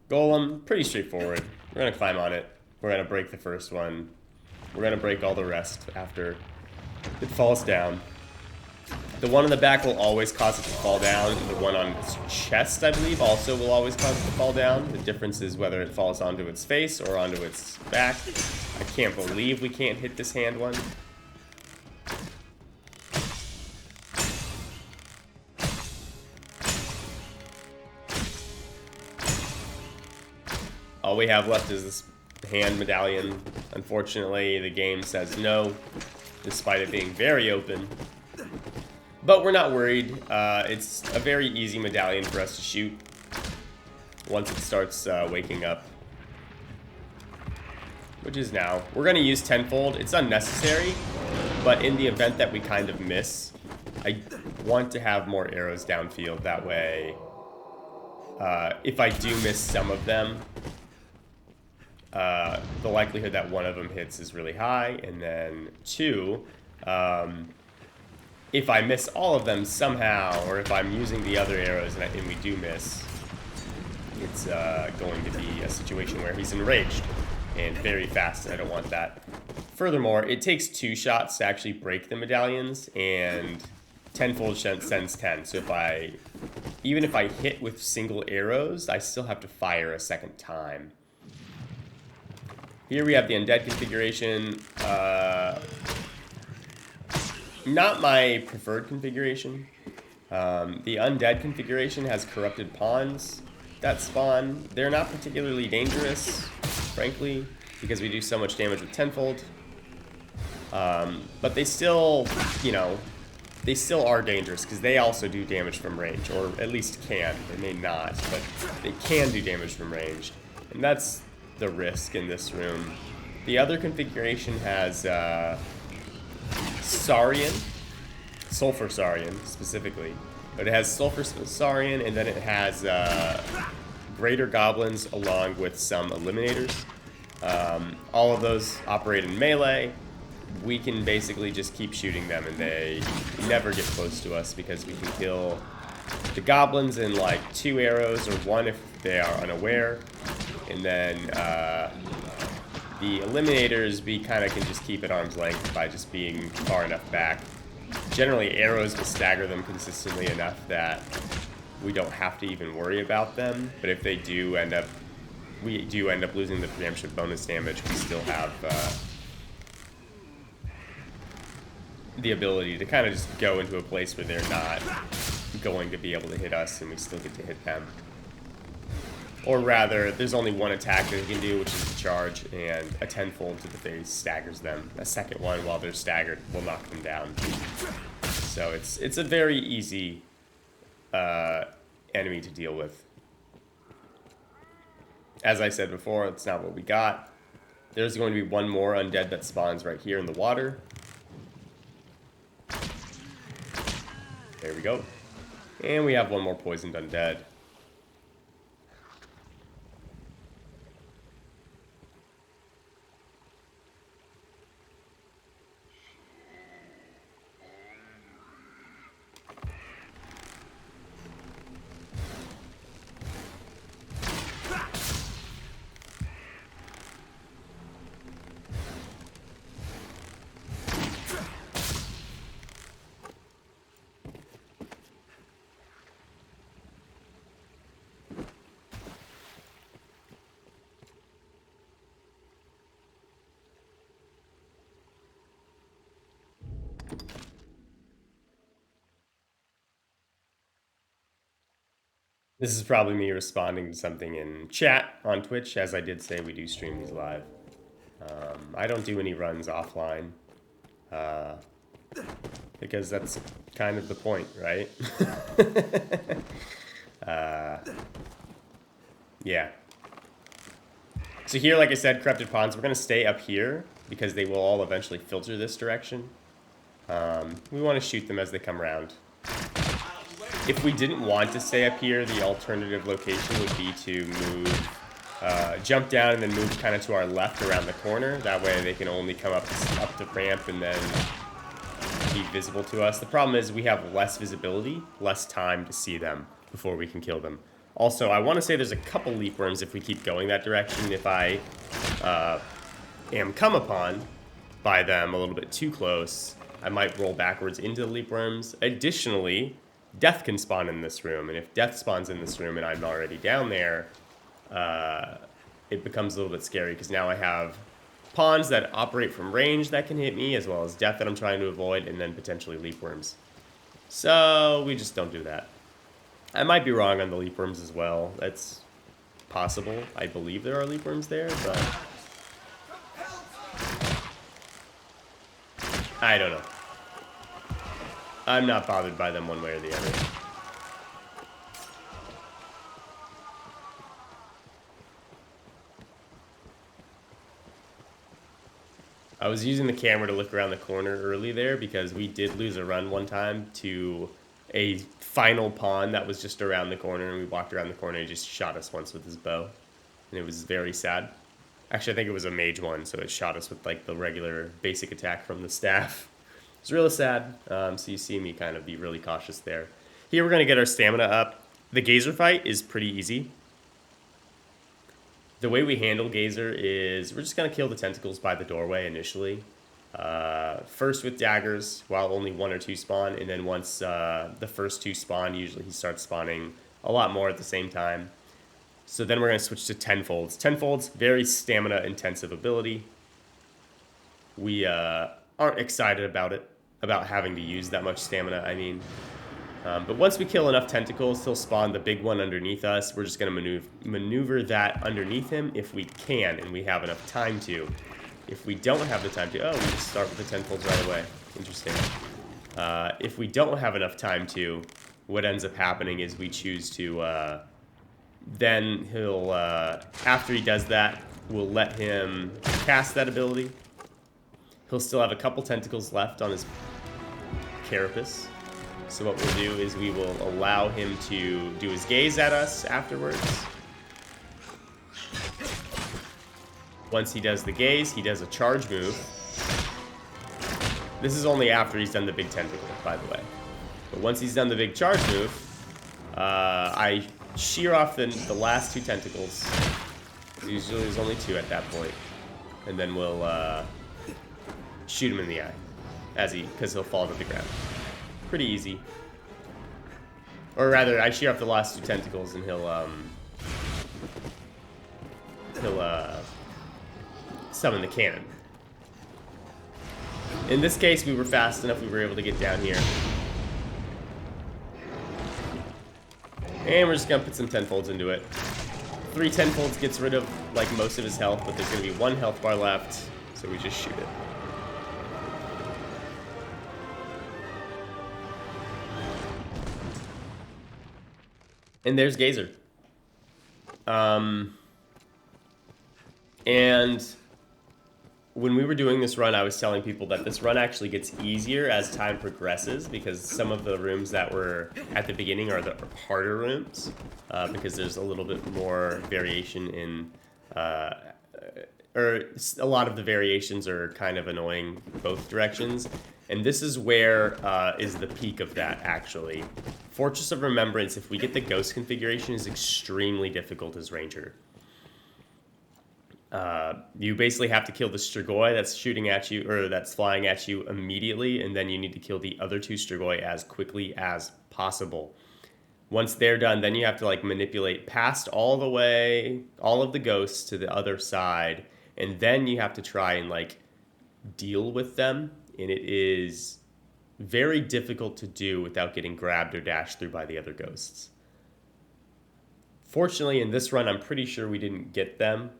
Golem, pretty straightforward. We're going to climb on it. We're going to break the first one. We're going to break all the rest after it falls down. The one on the back will always cause it to fall down. The one on its chest, I believe, also will always cause it to fall down. The difference is whether it falls onto its face or onto its back. I can't believe we can't hit this hand one. All we have left is this hand medallion. Unfortunately, the game says no, despite it being very open. But we're not worried. It's a very easy medallion for us to shoot once it starts waking up. Which is now. We're going to use Tenfold. It's unnecessary, but in the event that we kind of miss, I want to have more arrows downfield. That way, if I do miss some of them, the likelihood that one of them hits is really high. And then two, if I miss all of them somehow, or if I'm using the other arrows and we do miss, it's going to be a situation where he's enraged and very fast, and I don't want that. Furthermore, it takes 2 shots to actually break the medallions, and Tenfold sends 10. So even if I hit with single arrows, I still have to fire a second time. Here we have the undead configuration. Not my preferred configuration. The undead configuration has corrupted pawns that spawn. They're not particularly dangerous, frankly, because we do so much damage with Tenfold. But they still, they still are dangerous because they also do damage from range, or at least can. They may not, but they can do damage from range. And that's the risk in this room. The other configuration has Saurian, Sulfur Saurian specifically, but it has Sulfur Saurian, and then it has Greater Goblins along with some Eliminators. All of those operate in melee. We can basically just keep shooting them, and they never get close to us because we can kill the Goblins in like 2 arrows, or 1 if they are unaware. And then the Eliminators, we kind of can just keep at arm's length by just being far enough back. Generally, arrows will stagger them consistently enough that we don't have to even worry about them. But if they do end up, we do end up losing the preemption bonus damage, we still have the ability to kind of just go into a place where they're not going to be able to hit us, and we still get to hit them. Or rather, there's only one attack that he can do, which is the charge, and a Tenfold to the face staggers them. A second one, while they're staggered, will knock them down. So it's a very easy enemy to deal with. As I said before, that's not what we got. There's going to be one more undead that spawns right here in the water. There we go. And we have one more poisoned undead. This is probably me responding to something in chat on Twitch. As I did say, we do stream these live. I don't do any runs offline. Because that's kind of the point, right? Yeah. So here, like I said, Corrupted Pawns, we're going to stay up here because they will all eventually filter this direction. We want to shoot them as they come around. If we didn't want to stay up here, the alternative location would be to move, jump down and then move kind of to our left around the corner. That way they can only come up the ramp and then be visible to us. The problem is we have less visibility, less time to see them before we can kill them. Also, I want to say there's a couple leap worms if we keep going that direction. If I am come upon by them a little bit too close, I might roll backwards into the leap worms. Additionally, death can spawn in this room, and if death spawns in this room and I'm already down there, it becomes a little bit scary because now I have pawns that operate from range that can hit me, as well as death that I'm trying to avoid, and then potentially leap worms. So we just don't do that. I might be wrong on the leap worms as well. That's possible. I believe there are leap worms there, but I don't know. I'm not bothered by them one way or the other. I was using the camera to look around the corner early there because we did lose a run one time to a final pawn that was just around the corner, and we walked around the corner and he just shot us once with his bow. And it was very sad. Actually, I think it was a mage one, so it shot us with like the regular basic attack from the staff. It's really sad, so you see me kind of be really cautious there. Here we're going to get our stamina up. The Gazer fight is pretty easy. The way we handle Gazer is we're just going to kill the tentacles by the doorway initially. First with daggers, while only 1 or 2 spawn, and then once the first 2 spawn, usually he starts spawning a lot more at the same time. So then we're going to switch to Tenfolds. Tenfolds, very stamina-intensive ability. We aren't excited about it, about having to use that much stamina, I mean. But once we kill enough tentacles, he'll spawn the big one underneath us. We're just going to maneuver that underneath him if we can, and we have enough time to. If we don't have the time to... Oh, we just start with the tenfolds right away. Interesting. If we don't have enough time to, what ends up happening is we choose to... then he'll... after he does that, we'll let him cast that ability. He'll still have a couple tentacles left on his carapace. So what we'll do is we will allow him to do his gaze at us afterwards. Once he does the gaze, he does a charge move. This is only after he's done the big tentacle, by the way. But once he's done the big charge move, I shear off the last 2 tentacles. Usually there's only 2 at that point. And then we'll shoot him in the eye, because he'll fall to the ground. Pretty easy. Or rather, I shear off the last 2 tentacles and he'll summon the cannon. In this case, we were fast enough, we were able to get down here. And we're just gonna put some tenfolds into it. 3 tenfolds gets rid of like most of his health, but there's gonna be 1 health bar left, so we just shoot it. And there's Gazer. And when we were doing this run, I was telling people that this run actually gets easier as time progresses because some of the rooms that were at the beginning are the harder rooms because there's a little bit more variation in, or a lot of the variations are kind of annoying both directions. And this is where is the peak of that, actually. Fortress of Remembrance, if we get the ghost configuration, is extremely difficult as Ranger. You basically have to kill the Strigoi that's shooting at you, or that's flying at you immediately, and then you need to kill the other two Strigoi as quickly as possible. Once they're done, then you have to like manipulate past all the way, all of the ghosts to the other side, and then you have to try and like deal with them, and it is very difficult to do without getting grabbed or dashed through by the other ghosts. Fortunately, in this run, I'm pretty sure we didn't get them.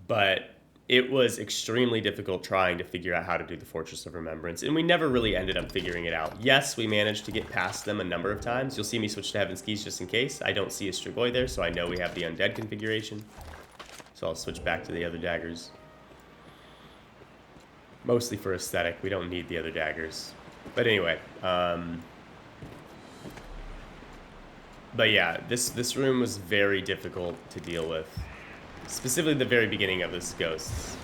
But it was extremely difficult trying to figure out how to do the Fortress of Remembrance, and we never really ended up figuring it out. Yes, we managed to get past them a number of times. You'll see me switch to Heaven's Keys just in case. I don't see a Strigoi there, so I know we have the Undead configuration. So I'll switch back to the other daggers. Mostly for aesthetic. We don't need the other daggers. But anyway, but yeah, this room was very difficult to deal with. Specifically the very beginning of this ghosts.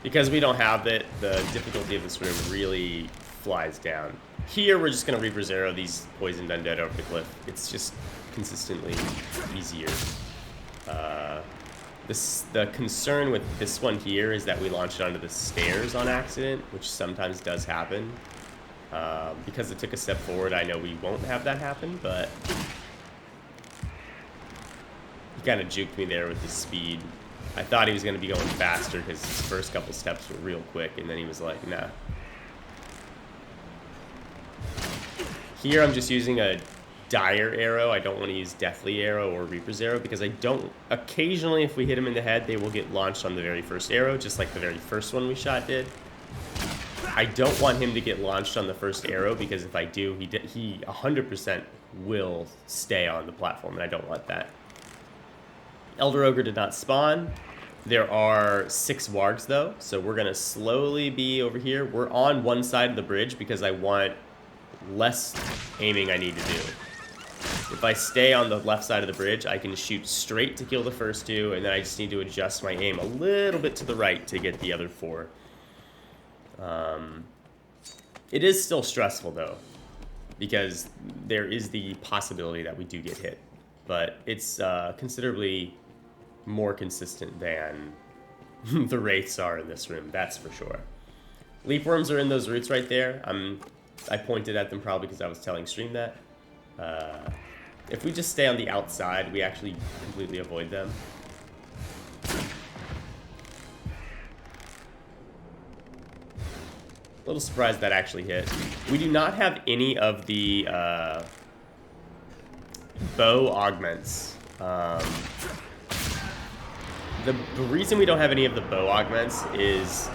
Because we don't have it, the difficulty of this room really flies down. Here we're just going to Reaper's Arrow these poisoned undead over the cliff. It's just consistently easier. The concern with this one here is that we launched onto the stairs on accident, which sometimes does happen. Because it took a step forward, I know we won't have that happen, but he kind of juked me there with his speed. I thought he was going to be going faster because his first couple steps were real quick, and then he was like, nah. Here I'm just using a Dire Arrow. I don't want to use Deathly Arrow or Reaper's Arrow because I don't... Occasionally, if we hit him in the head, they will get launched on the very first arrow, just like the very first one we shot did. I don't want him to get launched on the first arrow because if I do, he 100% will stay on the platform, and I don't want that. Elder Ogre did not spawn. There are 6 wargs though, so we're gonna slowly be over here. We're on one side of the bridge because I want less aiming I need to do. If I stay on the left side of the bridge, I can shoot straight to kill the first 2, and then I just need to adjust my aim a little bit to the right to get the other 4. It is still stressful though, because there is the possibility that we do get hit, but it's considerably more consistent than the wraiths are in this room, that's for sure. Leapworms are in those roots right there. I pointed at them probably because I was telling stream that. If we just stay on the outside, we actually completely avoid them. A little surprised that actually hit. We do not have any of the bow augments. The reason we don't have any of the bow augments is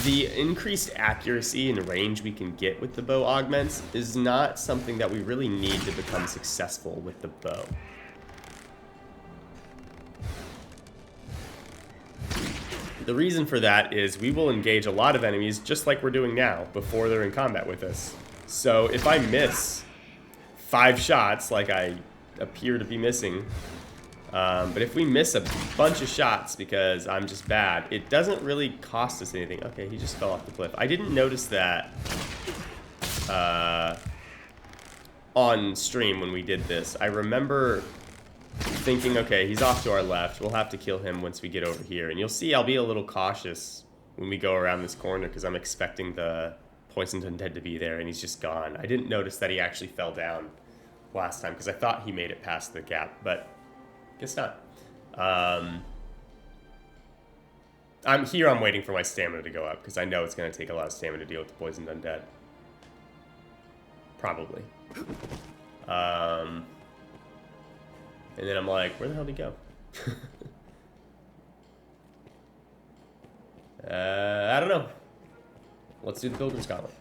the increased accuracy and range we can get with the bow augments is not something that we really need to become successful with the bow. The reason for that is we will engage a lot of enemies just like we're doing now before they're in combat with us. So if I miss 5 shots like I appear to be missing, but if we miss a bunch of shots because I'm just bad, it doesn't really cost us anything. Okay, he just fell off the cliff. I didn't notice that on stream when we did this. I remember thinking, okay, he's off to our left. We'll have to kill him once we get over here. And you'll see I'll be a little cautious when we go around this corner because I'm expecting the poisoned undead to be there, and he's just gone. I didn't notice that he actually fell down last time because I thought he made it past the gap, but guess not. I'm here. I'm waiting for my stamina to go up because I know it's going to take a lot of stamina to deal with the poisoned undead. Probably. And then I'm like, where the hell did he go? I don't know. Let's do the Pilgrim's Gauntlet.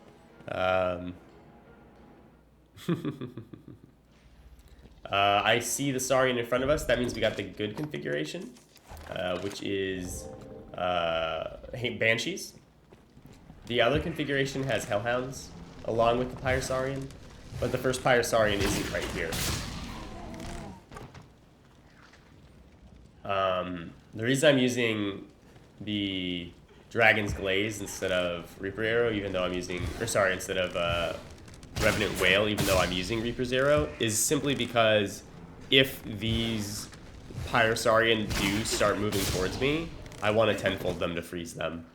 I see the Saurian in front of us. That means we got the good configuration. which is Banshees. The other configuration has Hellhounds, along with the Pyrosaurian, but the first Pyrosaurian isn't right here. The reason I'm using the Dragon's Glaze instead of Reaper Arrow, even though I'm using, instead of Revenant Wail, even though I'm using Reaper's Arrow, is simply because if these Pyrosaurian do start moving towards me, I want to tenfold them to freeze them.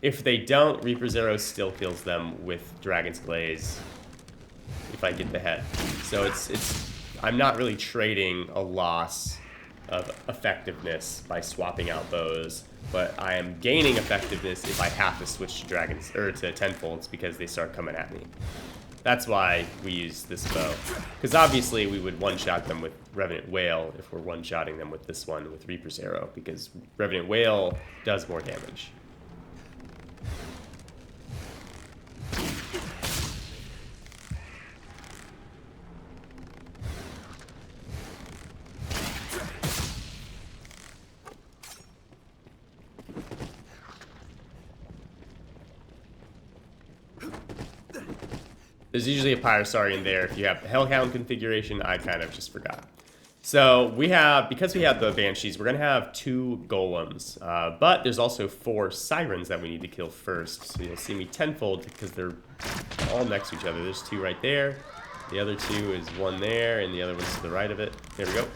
If they don't, Reaper's Arrow still kills them with Dragon's Glaze if I get the head. So I'm not really trading a loss of effectiveness by swapping out bows, but I am gaining effectiveness if I have to switch to dragons or to tenfolds because they start coming at me. That's why we use this bow, because obviously we would one-shot them with Revenant Wail if we're one-shotting them with this one with Reaper's Arrow, because Revenant Wail does more damage. There's usually a Pyrosaurian there. If you have the Hellhound configuration, I kind of just forgot. So because we have the Banshees, we're going to have 2 Golems. But there's also 4 Sirens that we need to kill first. So you'll see me tenfold because they're all next to each other. There's 2 right there. The other 2 is 1 there, and the other one's to the right of it. There we go.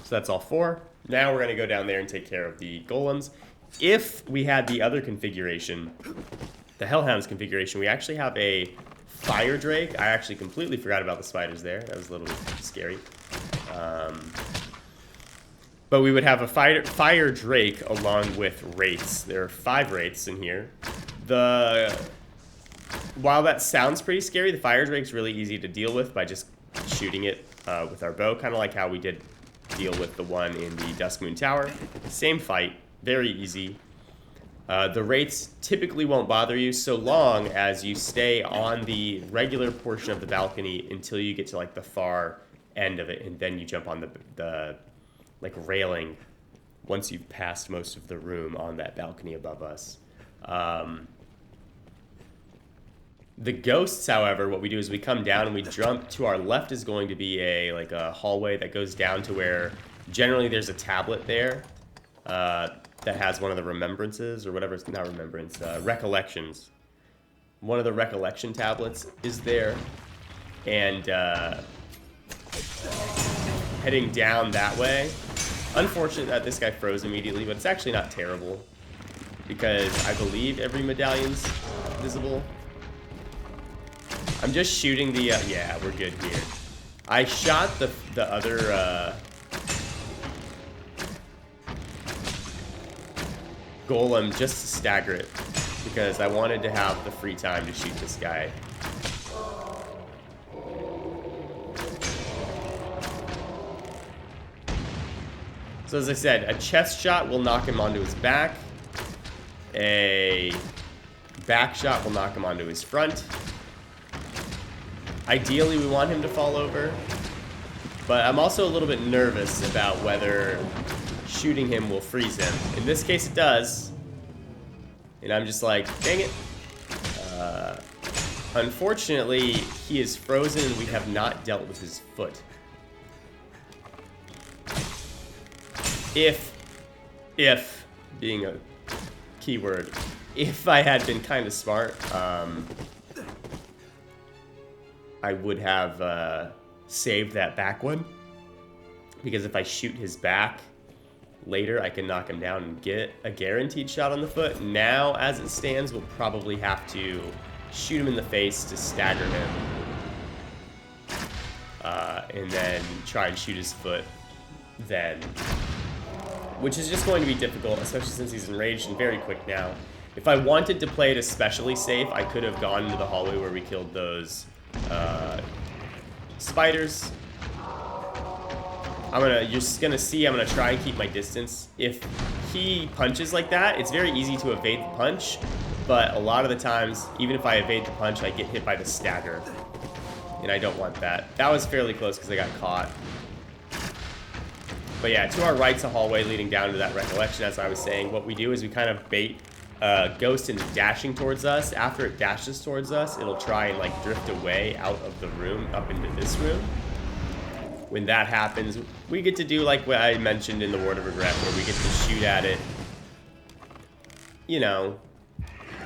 So that's all 4. Now we're going to go down there and take care of the Golems. If we had the other configuration, the Hellhounds configuration, we actually have a Fire Drake. I actually completely forgot about the spiders there. That was a little bit scary. But we would have a Fire Drake along with Wraiths. There are 5 Wraiths in here. While that sounds pretty scary, the Fire Drake's really easy to deal with by just shooting it with our bow, kind of like how we did deal with the one in the Duskmoon Tower. Same fight, very easy. The Wraiths typically won't bother you so long as you stay on the regular portion of the balcony until you get to like the far end of it, and then you jump on the like railing once you've passed most of the room on that balcony above us. The ghosts, however, what we do is we come down and we jump. To our left is going to be a hallway that goes down to where generally there's a tablet there. That has one of the remembrances, or whatever, it's not remembrance, recollections. One of the recollection tablets is there. And heading down that way. Unfortunate that this guy froze immediately, but it's actually not terrible, because I believe every medallion's visible. I'm just shooting the, yeah, we're good here. I shot the other, Golem just to stagger it, because I wanted to have the free time to shoot this guy. So as I said, a chest shot will knock him onto his back. A back shot will knock him onto his front. Ideally, we want him to fall over, but I'm also a little bit nervous about whether shooting him will freeze him. In this case, it does. And I'm just like, dang it. Unfortunately, he is frozen and we have not dealt with his foot. If being a keyword, if I had been kind of smart, I would have saved that back one. Because if I shoot his back, later I can knock him down and get a guaranteed shot on the foot. Now, as it stands, we'll probably have to shoot him in the face to stagger him. And then try and shoot his foot then. Which is just going to be difficult, especially since he's enraged and very quick now. If I wanted to play it especially safe, I could have gone into the hallway where we killed those spiders. You're just gonna see, I'm gonna try and keep my distance. If he punches like that, it's very easy to evade the punch, but a lot of the times, even if I evade the punch, I get hit by the stagger. And I don't want that. That was fairly close because I got caught. But yeah, to our right's a hallway leading down to that recollection, as I was saying. What we do is we kind of bait Ghost into dashing towards us. After it dashes towards us, it'll try and like drift away out of the room, up into this room. When that happens, we get to do like what I mentioned in the Word of Regret, where we get to shoot at it, you know,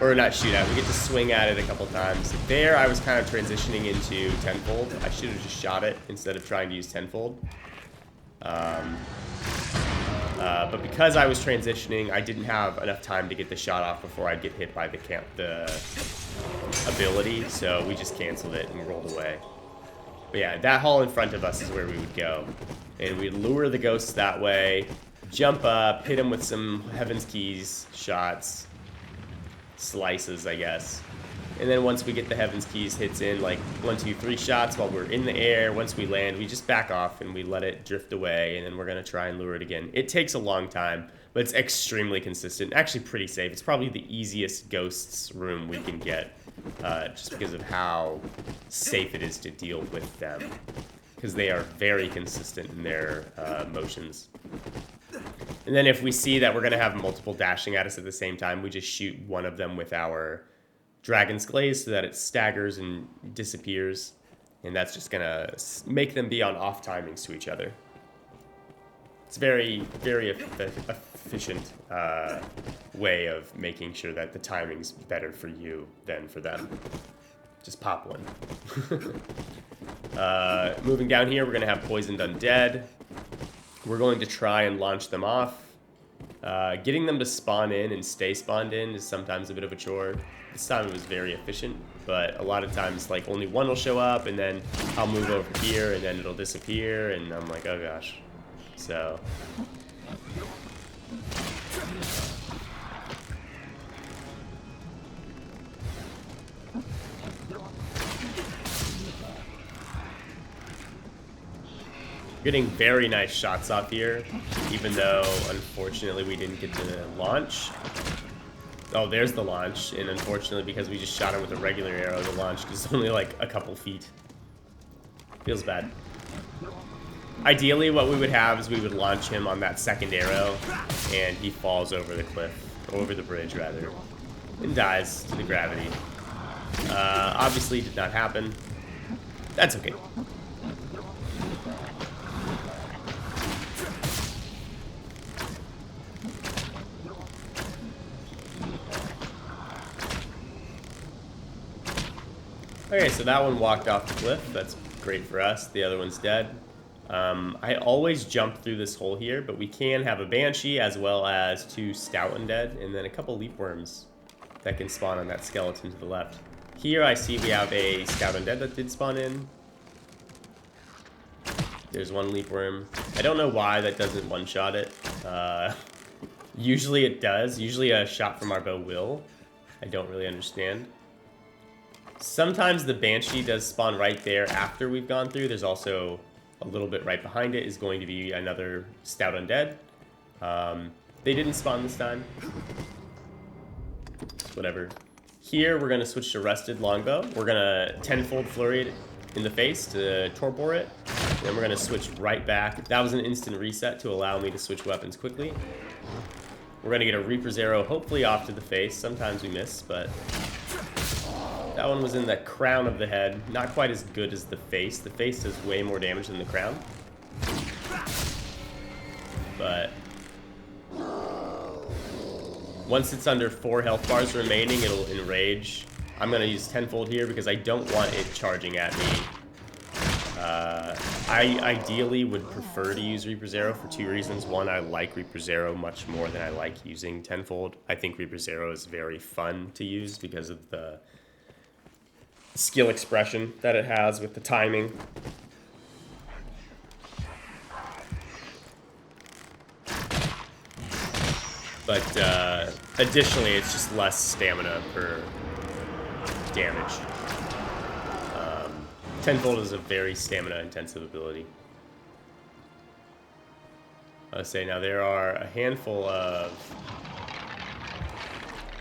or not shoot at it, we get to swing at it a couple times. There, I was kind of transitioning into Tenfold. I should have just shot it instead of trying to use Tenfold. But because I was transitioning, I didn't have enough time to get the shot off before I'd get hit by the ability, so we just canceled it and rolled away. But yeah, that hall in front of us is where we would go. And we'd lure the ghosts that way, jump up, hit them with some Heaven's Keys shots, slices, I guess. And then once we get the Heaven's Keys hits in, like 1, 2, 3 shots while we're in the air. Once we land, we just back off and we let it drift away, and then we're gonna try and lure it again. It takes a long time, but it's extremely consistent. Actually pretty safe. It's probably the easiest ghosts room we can get, just because of how safe it is to deal with them. Because they are very consistent in their motions. And then if we see that we're gonna have multiple dashing at us at the same time, we just shoot one of them with our Dragon's Glaze so that it staggers and disappears, and that's just gonna make them be on off timings to each other. It's very, very efficient way of making sure that the timing's better for you than for them. Just pop one. Moving down here, we're gonna have Poisoned Undead. We're going to try and launch them off. Getting them to spawn in and stay spawned in is sometimes a bit of a chore. This time it was very efficient, but a lot of times like only one will show up, and then I'll move over here and then it'll disappear, and I'm like, oh gosh. So getting very nice shots off here, even though unfortunately we didn't get to launch. Oh, there's the launch, and unfortunately because we just shot him with a regular arrow, the launch is only like a couple feet. Feels bad. Ideally what we would have is we would launch him on that second arrow, and he falls over the cliff, over the bridge rather, and dies to the gravity. Obviously did not happen. That's okay. Okay, so that one walked off the cliff. That's great for us. The other one's dead. I always jump through this hole here, but we can have a Banshee as well as 2 Stout Undead, and then a couple Leap Worms that can spawn on that skeleton to the left. Here I see we have a Stout Undead that did spawn in. There's one Leap Worm. I don't know why that doesn't one-shot it. Usually it does. Usually a shot from our bow will. I don't really understand. Sometimes the Banshee does spawn right there after we've gone through. There's also a little bit right behind it is going to be another Stout Undead. They didn't spawn this time. Whatever. Here we're going to switch to Rusted Longbow. We're going to Tenfold Flurry it in the face to Torpor it. Then we're going to switch right back. That was an instant reset to allow me to switch weapons quickly. We're going to get a Reaper's Arrow hopefully off to the face. Sometimes we miss, but that one was in the crown of the head. Not quite as good as the face. The face does way more damage than the crown. But once it's under 4 health bars remaining, it'll enrage. I'm going to use Tenfold here because I don't want it charging at me. I ideally would prefer to use Reaper's Arrow for 2 reasons. One, I like Reaper's Arrow much more than I like using Tenfold. I think Reaper's Arrow is very fun to use because of the skill expression that it has with the timing. But additionally, it's just less stamina per damage. Tenfold is a very stamina-intensive ability. I'll say now there are a handful of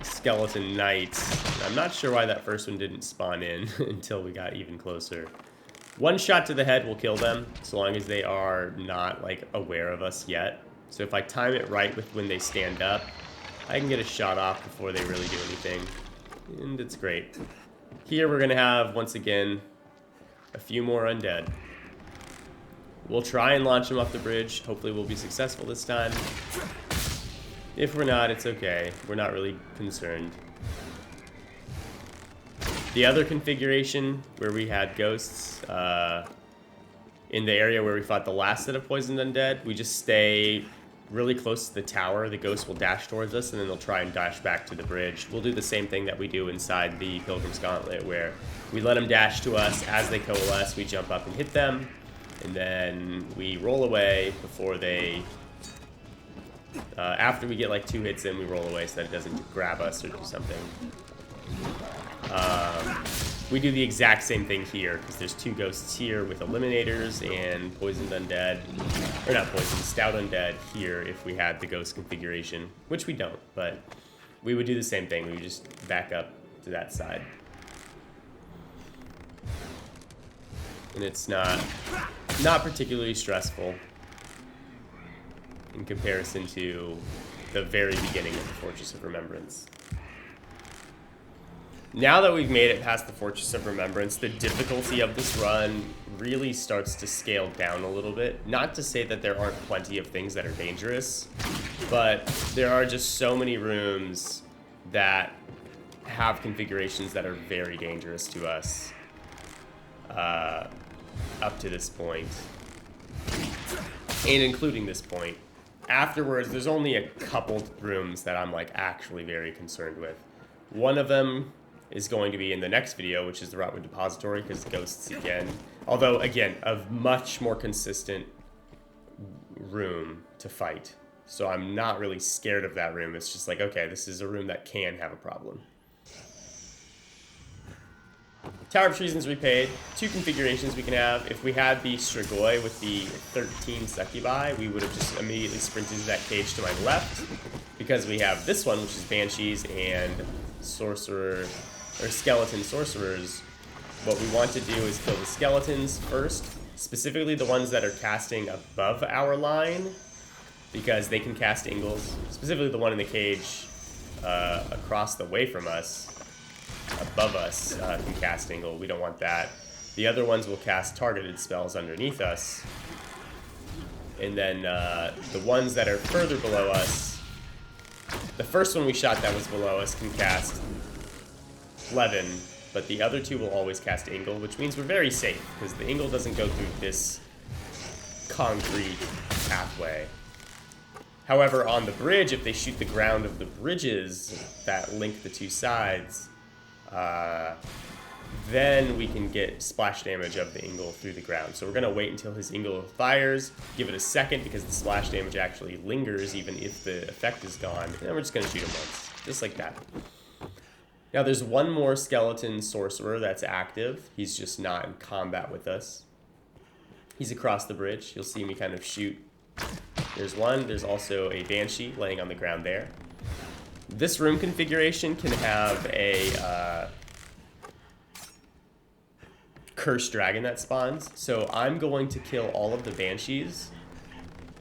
skeleton knights. I'm not sure why that first one didn't spawn in until we got even closer. One shot to the head will kill them, so long as they are not, like, aware of us yet. So if I time it right with when they stand up, I can get a shot off before they really do anything. And it's great. Here we're going to have, once again, a few more undead. We'll try and launch them off the bridge. Hopefully we'll be successful this time. If we're not, it's okay. We're not really concerned. The other configuration where we had ghosts, in the area where we fought the last set of poisoned undead, we just stay really close to the tower. The ghosts will dash towards us, and then they'll try and dash back to the bridge. We'll do the same thing that we do inside the Pilgrim's Gauntlet, where we let them dash to us. As they coalesce, we jump up and hit them, and then we roll away before they... after we get like 2 hits in, we roll away so that it doesn't grab us or do something. We do the exact same thing here, because there's 2 ghosts here with eliminators and poisoned undead. Or not poisoned, stout undead here if we had the ghost configuration, which we don't, but we would do the same thing. We would just back up to that side. And it's not particularly stressful in comparison to the very beginning of the Fortress of Remembrance. Now that we've made it past the Fortress of Remembrance, the difficulty of this run really starts to scale down a little bit. Not to say that there aren't plenty of things that are dangerous, but there are just so many rooms that have configurations that are very dangerous to us up to this point, and including this point. Afterwards, there's only a couple rooms that I'm like actually very concerned with. One of them is going to be in the next video, which is the Rotwood Depository, because ghosts again. Although, again, a much more consistent room to fight. So I'm not really scared of that room. It's just like, okay, this is a room that can have a problem. Tower of Treasons Repaid. 2 configurations we can have. If we had the Strigoi with the 13 Succubi, we would have just immediately sprinted to that cage to my left. Because we have this one, which is Banshees and Sorcerer... or skeleton sorcerers. What we want to do is kill the skeletons first, specifically the ones that are casting above our line, because they can cast Ingles. Specifically the one in the cage across the way from us, above us, can cast Ingle. We don't want that. The other ones will cast targeted spells underneath us. And then the ones that are further below us, the first one we shot that was below us can cast 11, but the other 2 will always cast Ingle, which means we're very safe, because the Ingle doesn't go through this concrete pathway. However, on the bridge, if they shoot the ground of the bridges that link the 2 sides, then we can get splash damage of the Ingle through the ground. So we're going to wait until his Ingle fires, give it a second, because the splash damage actually lingers even if the effect is gone, and then we're just going to shoot him once, just like that. Now there's one more skeleton sorcerer that's active. He's just not in combat with us. He's across the bridge. You'll see me kind of shoot. There's one. There's also a Banshee laying on the ground there. This room configuration can have a cursed dragon that spawns. So I'm going to kill all of the Banshees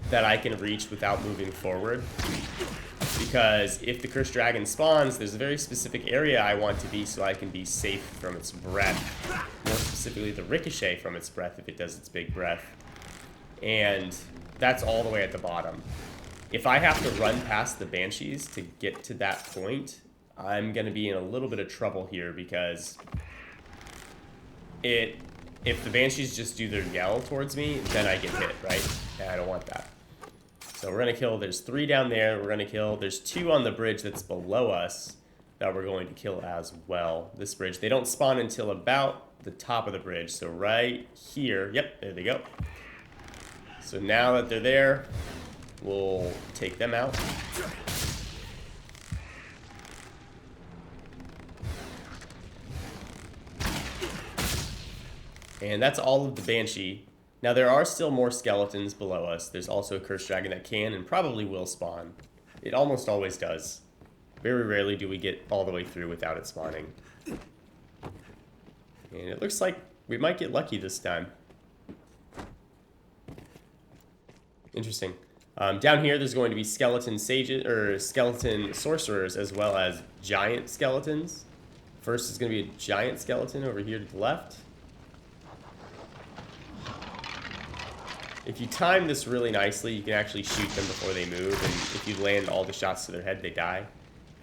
that I can reach without moving forward. Because if the cursed dragon spawns, there's a very specific area I want to be so I can be safe from its breath. More specifically, the ricochet from its breath if it does its big breath. And that's all the way at the bottom. If I have to run past the Banshees to get to that point, I'm going to be in a little bit of trouble here, because if the Banshees just do their yell towards me, then I get hit, right? And I don't want that. So we're going to kill, there's 3 down there, we're going to kill, there's 2 on the bridge that's below us that we're going to kill as well. This bridge, they don't spawn until about the top of the bridge, so right here, yep, there they go. So now that they're there, we'll take them out. And that's all of the Banshee. Now there are still more skeletons below us. There's also a cursed dragon that can and probably will spawn. It almost always does. Very rarely do we get all the way through without it spawning. And it looks like We might get lucky this time. Interesting. Down here, there's going to be skeleton sages or skeleton sorcerers as well as giant skeletons. First is going to be a giant skeleton over here to the left. If you time this really nicely, you can actually shoot them before they move, and if you land all the shots to their head, they die.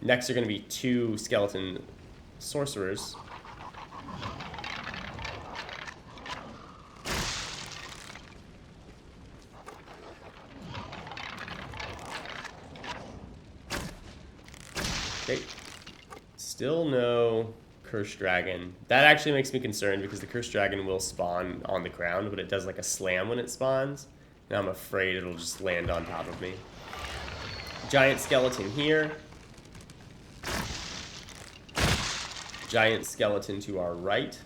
Next are going to be 2 skeleton sorcerers. Okay. Still no Cursed Dragon. That actually makes me concerned because the Cursed Dragon will spawn on the ground, but it does like a slam when it spawns. Now I'm afraid it'll just land on top of me. Giant skeleton here. Giant skeleton to our right.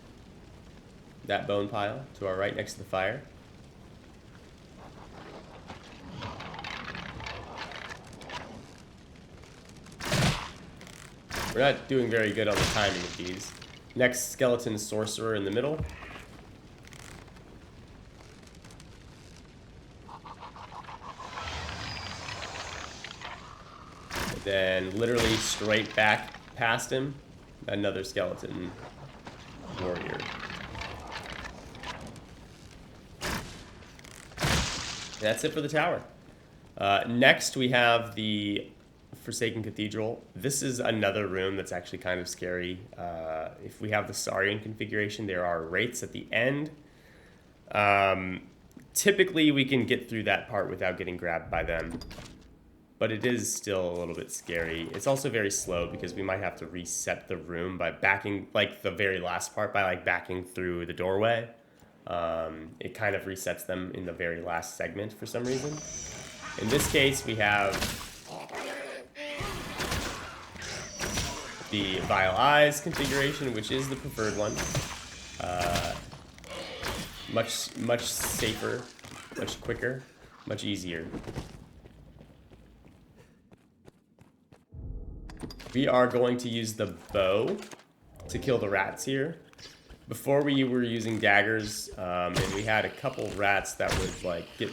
That bone pile to our right next to the fire. We're not doing very good on the timing of these. Next, skeleton sorcerer in the middle. And then literally straight back past him, another skeleton warrior. And that's it for the tower. Next, we have the Forsaken Cathedral. This is another room that's actually kind of scary. If we have the Saurian configuration, there are wraiths at the end. Typically, we can get through that part without getting grabbed by them, but it is still a little bit scary. It's also very slow because we might have to reset the room by backing, like the very last part, by like backing through the doorway. It kind of resets them in the very last segment for some reason. In this case, we have the Vile Eyes configuration, which is the preferred one. Much safer, much quicker, much easier. We are going to use the bow to kill the rats here. Before we were using daggers, and we had a couple rats that would like get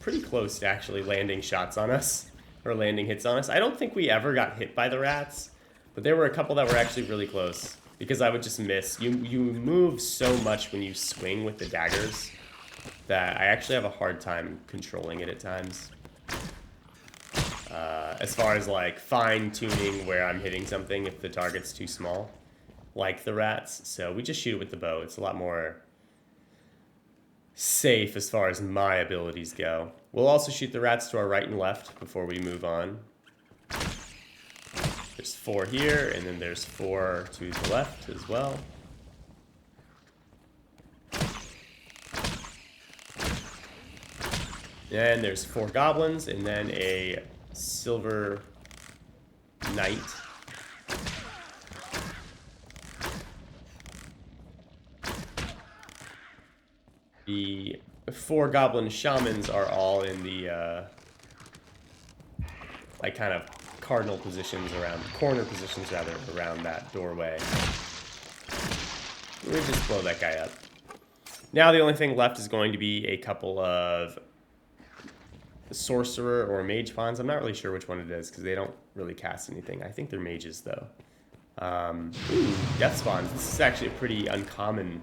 pretty close to actually landing shots on us, or landing hits on us. I don't think we ever got hit by the rats. But there were a couple that were actually really close because I would just miss. You move so much when you swing with the daggers that I actually have a hard time controlling it at times. As far as like fine-tuning where I'm hitting something if the target's too small, like the rats. So we just shoot it with the bow. It's a lot more safe as far as my abilities go. We'll also shoot the rats to our right and left before we move on. There's 4 here, and then there's 4 to the left as well. And there's 4 goblins, and then a silver knight. The 4 goblin shamans are all in the like kind of cardinal positions around, corner positions rather, around that doorway. We'll just blow that guy up. Now the only thing left is going to be a couple of sorcerer or mage pawns. I'm not really sure which one it is because they don't really cast anything. I think they're mages though. Ooh, death spawns. This is actually a pretty uncommon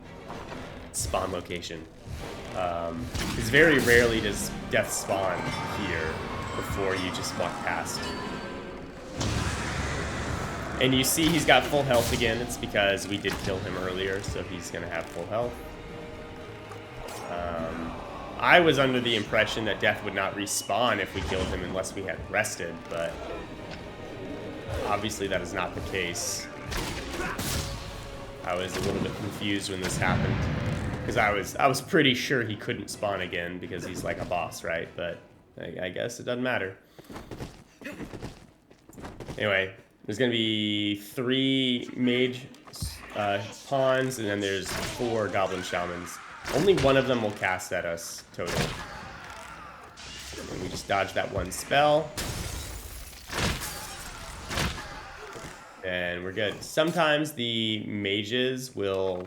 spawn location. It's very rarely does death spawn here before you just walk past. And you see he's got full health again. It's because we did kill him earlier, so he's going to have full health. I was under the impression that death would not respawn if we killed him unless we had rested, but obviously that is not the case. I was a little bit confused when this happened, because I was pretty sure he couldn't spawn again because he's like a boss, right? But I guess it doesn't matter. Anyway, there's going to be 3 mage pawns, and then there's 4 goblin shamans. Only one of them will cast at us total. And we just dodge that one spell. And we're good. Sometimes the mages will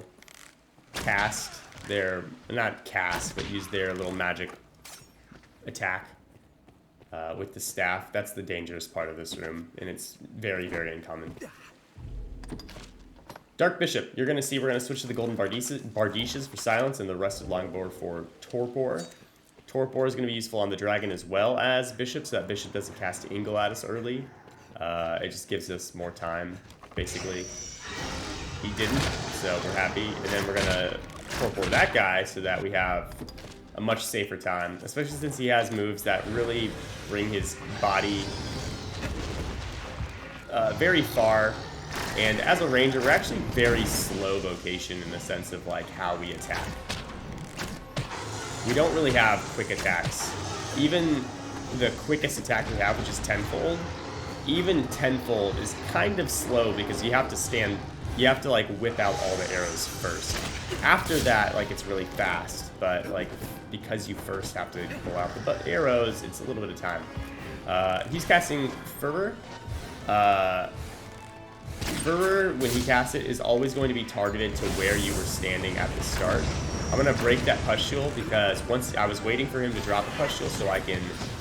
cast their, not cast, but use their little magic attack with the staff. That's the dangerous part of this room, and it's very, very uncommon. Dark Bishop, you're going to see we're going to switch to the Golden Bardiches for Silence and the Rusted Longbow for Torpor. Torpor is going to be useful on the dragon as well as Bishop, so that Bishop doesn't cast Ingle at us early. It just gives us more time, basically. He didn't, so we're happy. And then we're going to Torpor that guy so that we have a much safer time, especially since he has moves that really bring his body very far. And as a ranger, we're actually very slow vocation in the sense of like how we attack. We don't really have quick attacks. Even the quickest attack we have, which is Tenfold, even Tenfold is kind of slow because you have to stand, you have to like whip out all the arrows first. After that, like it's really fast, but like because you first have to pull out the arrows, it's a little bit of time. He's casting Fervor. Fervor, when he casts it, is always going to be targeted to where you were standing at the start. I'm going to break that pustule because once I was waiting for him to drop a pustule so I can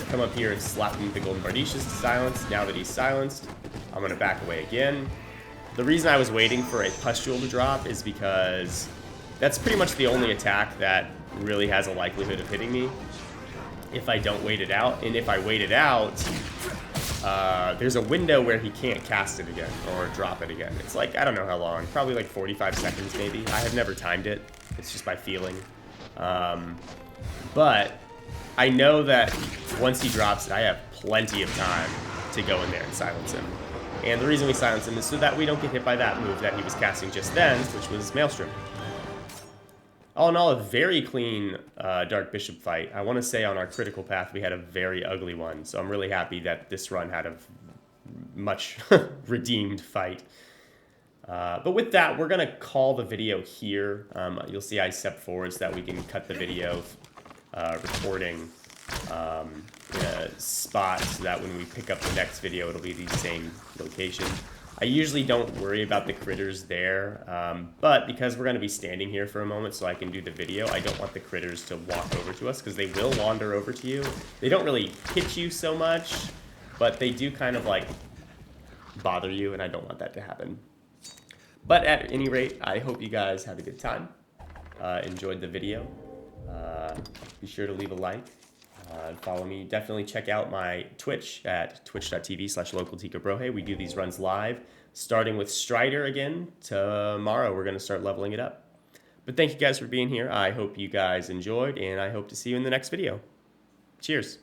come up here and slap him with the Golden Bardiches to silence. Now that he's silenced, I'm going to back away again. The reason I was waiting for a pustule to drop is because that's pretty much the only attack that really has a likelihood of hitting me if I don't wait it out. And if I wait it out, there's a window where he can't cast it again or drop it again. It's like, I don't know how long, probably like 45 seconds maybe. I have never timed it. It's just by feeling. But I know that once he drops it, I have plenty of time to go in there and silence him. And the reason we silence him is so that we don't get hit by that move that he was casting just then, which was Maelstrom. All in all, a very clean Dark Bishop fight. I want to say on our critical path, we had a very ugly one. So I'm really happy that this run had a much redeemed fight. But with that, we're going to call the video here. You'll see I step forward so that we can cut the video recording in a spot so that when we pick up the next video, it'll be the same location. I usually don't worry about the critters there, but because we're going to be standing here for a moment so I can do the video, I don't want the critters to walk over to us because they will wander over to you. They don't really hit you so much, but they do kind of like bother you, and I don't want that to happen. But at any rate, I hope you guys had a good time, enjoyed the video. Be sure to leave a like. Follow me. Definitely check out my Twitch at twitch.tv/localticobroje. We do these runs live, starting with Strider again. Tomorrow we're going to start leveling it up. But thank you guys for being here. I hope you guys enjoyed, and I hope to see you in the next video. Cheers.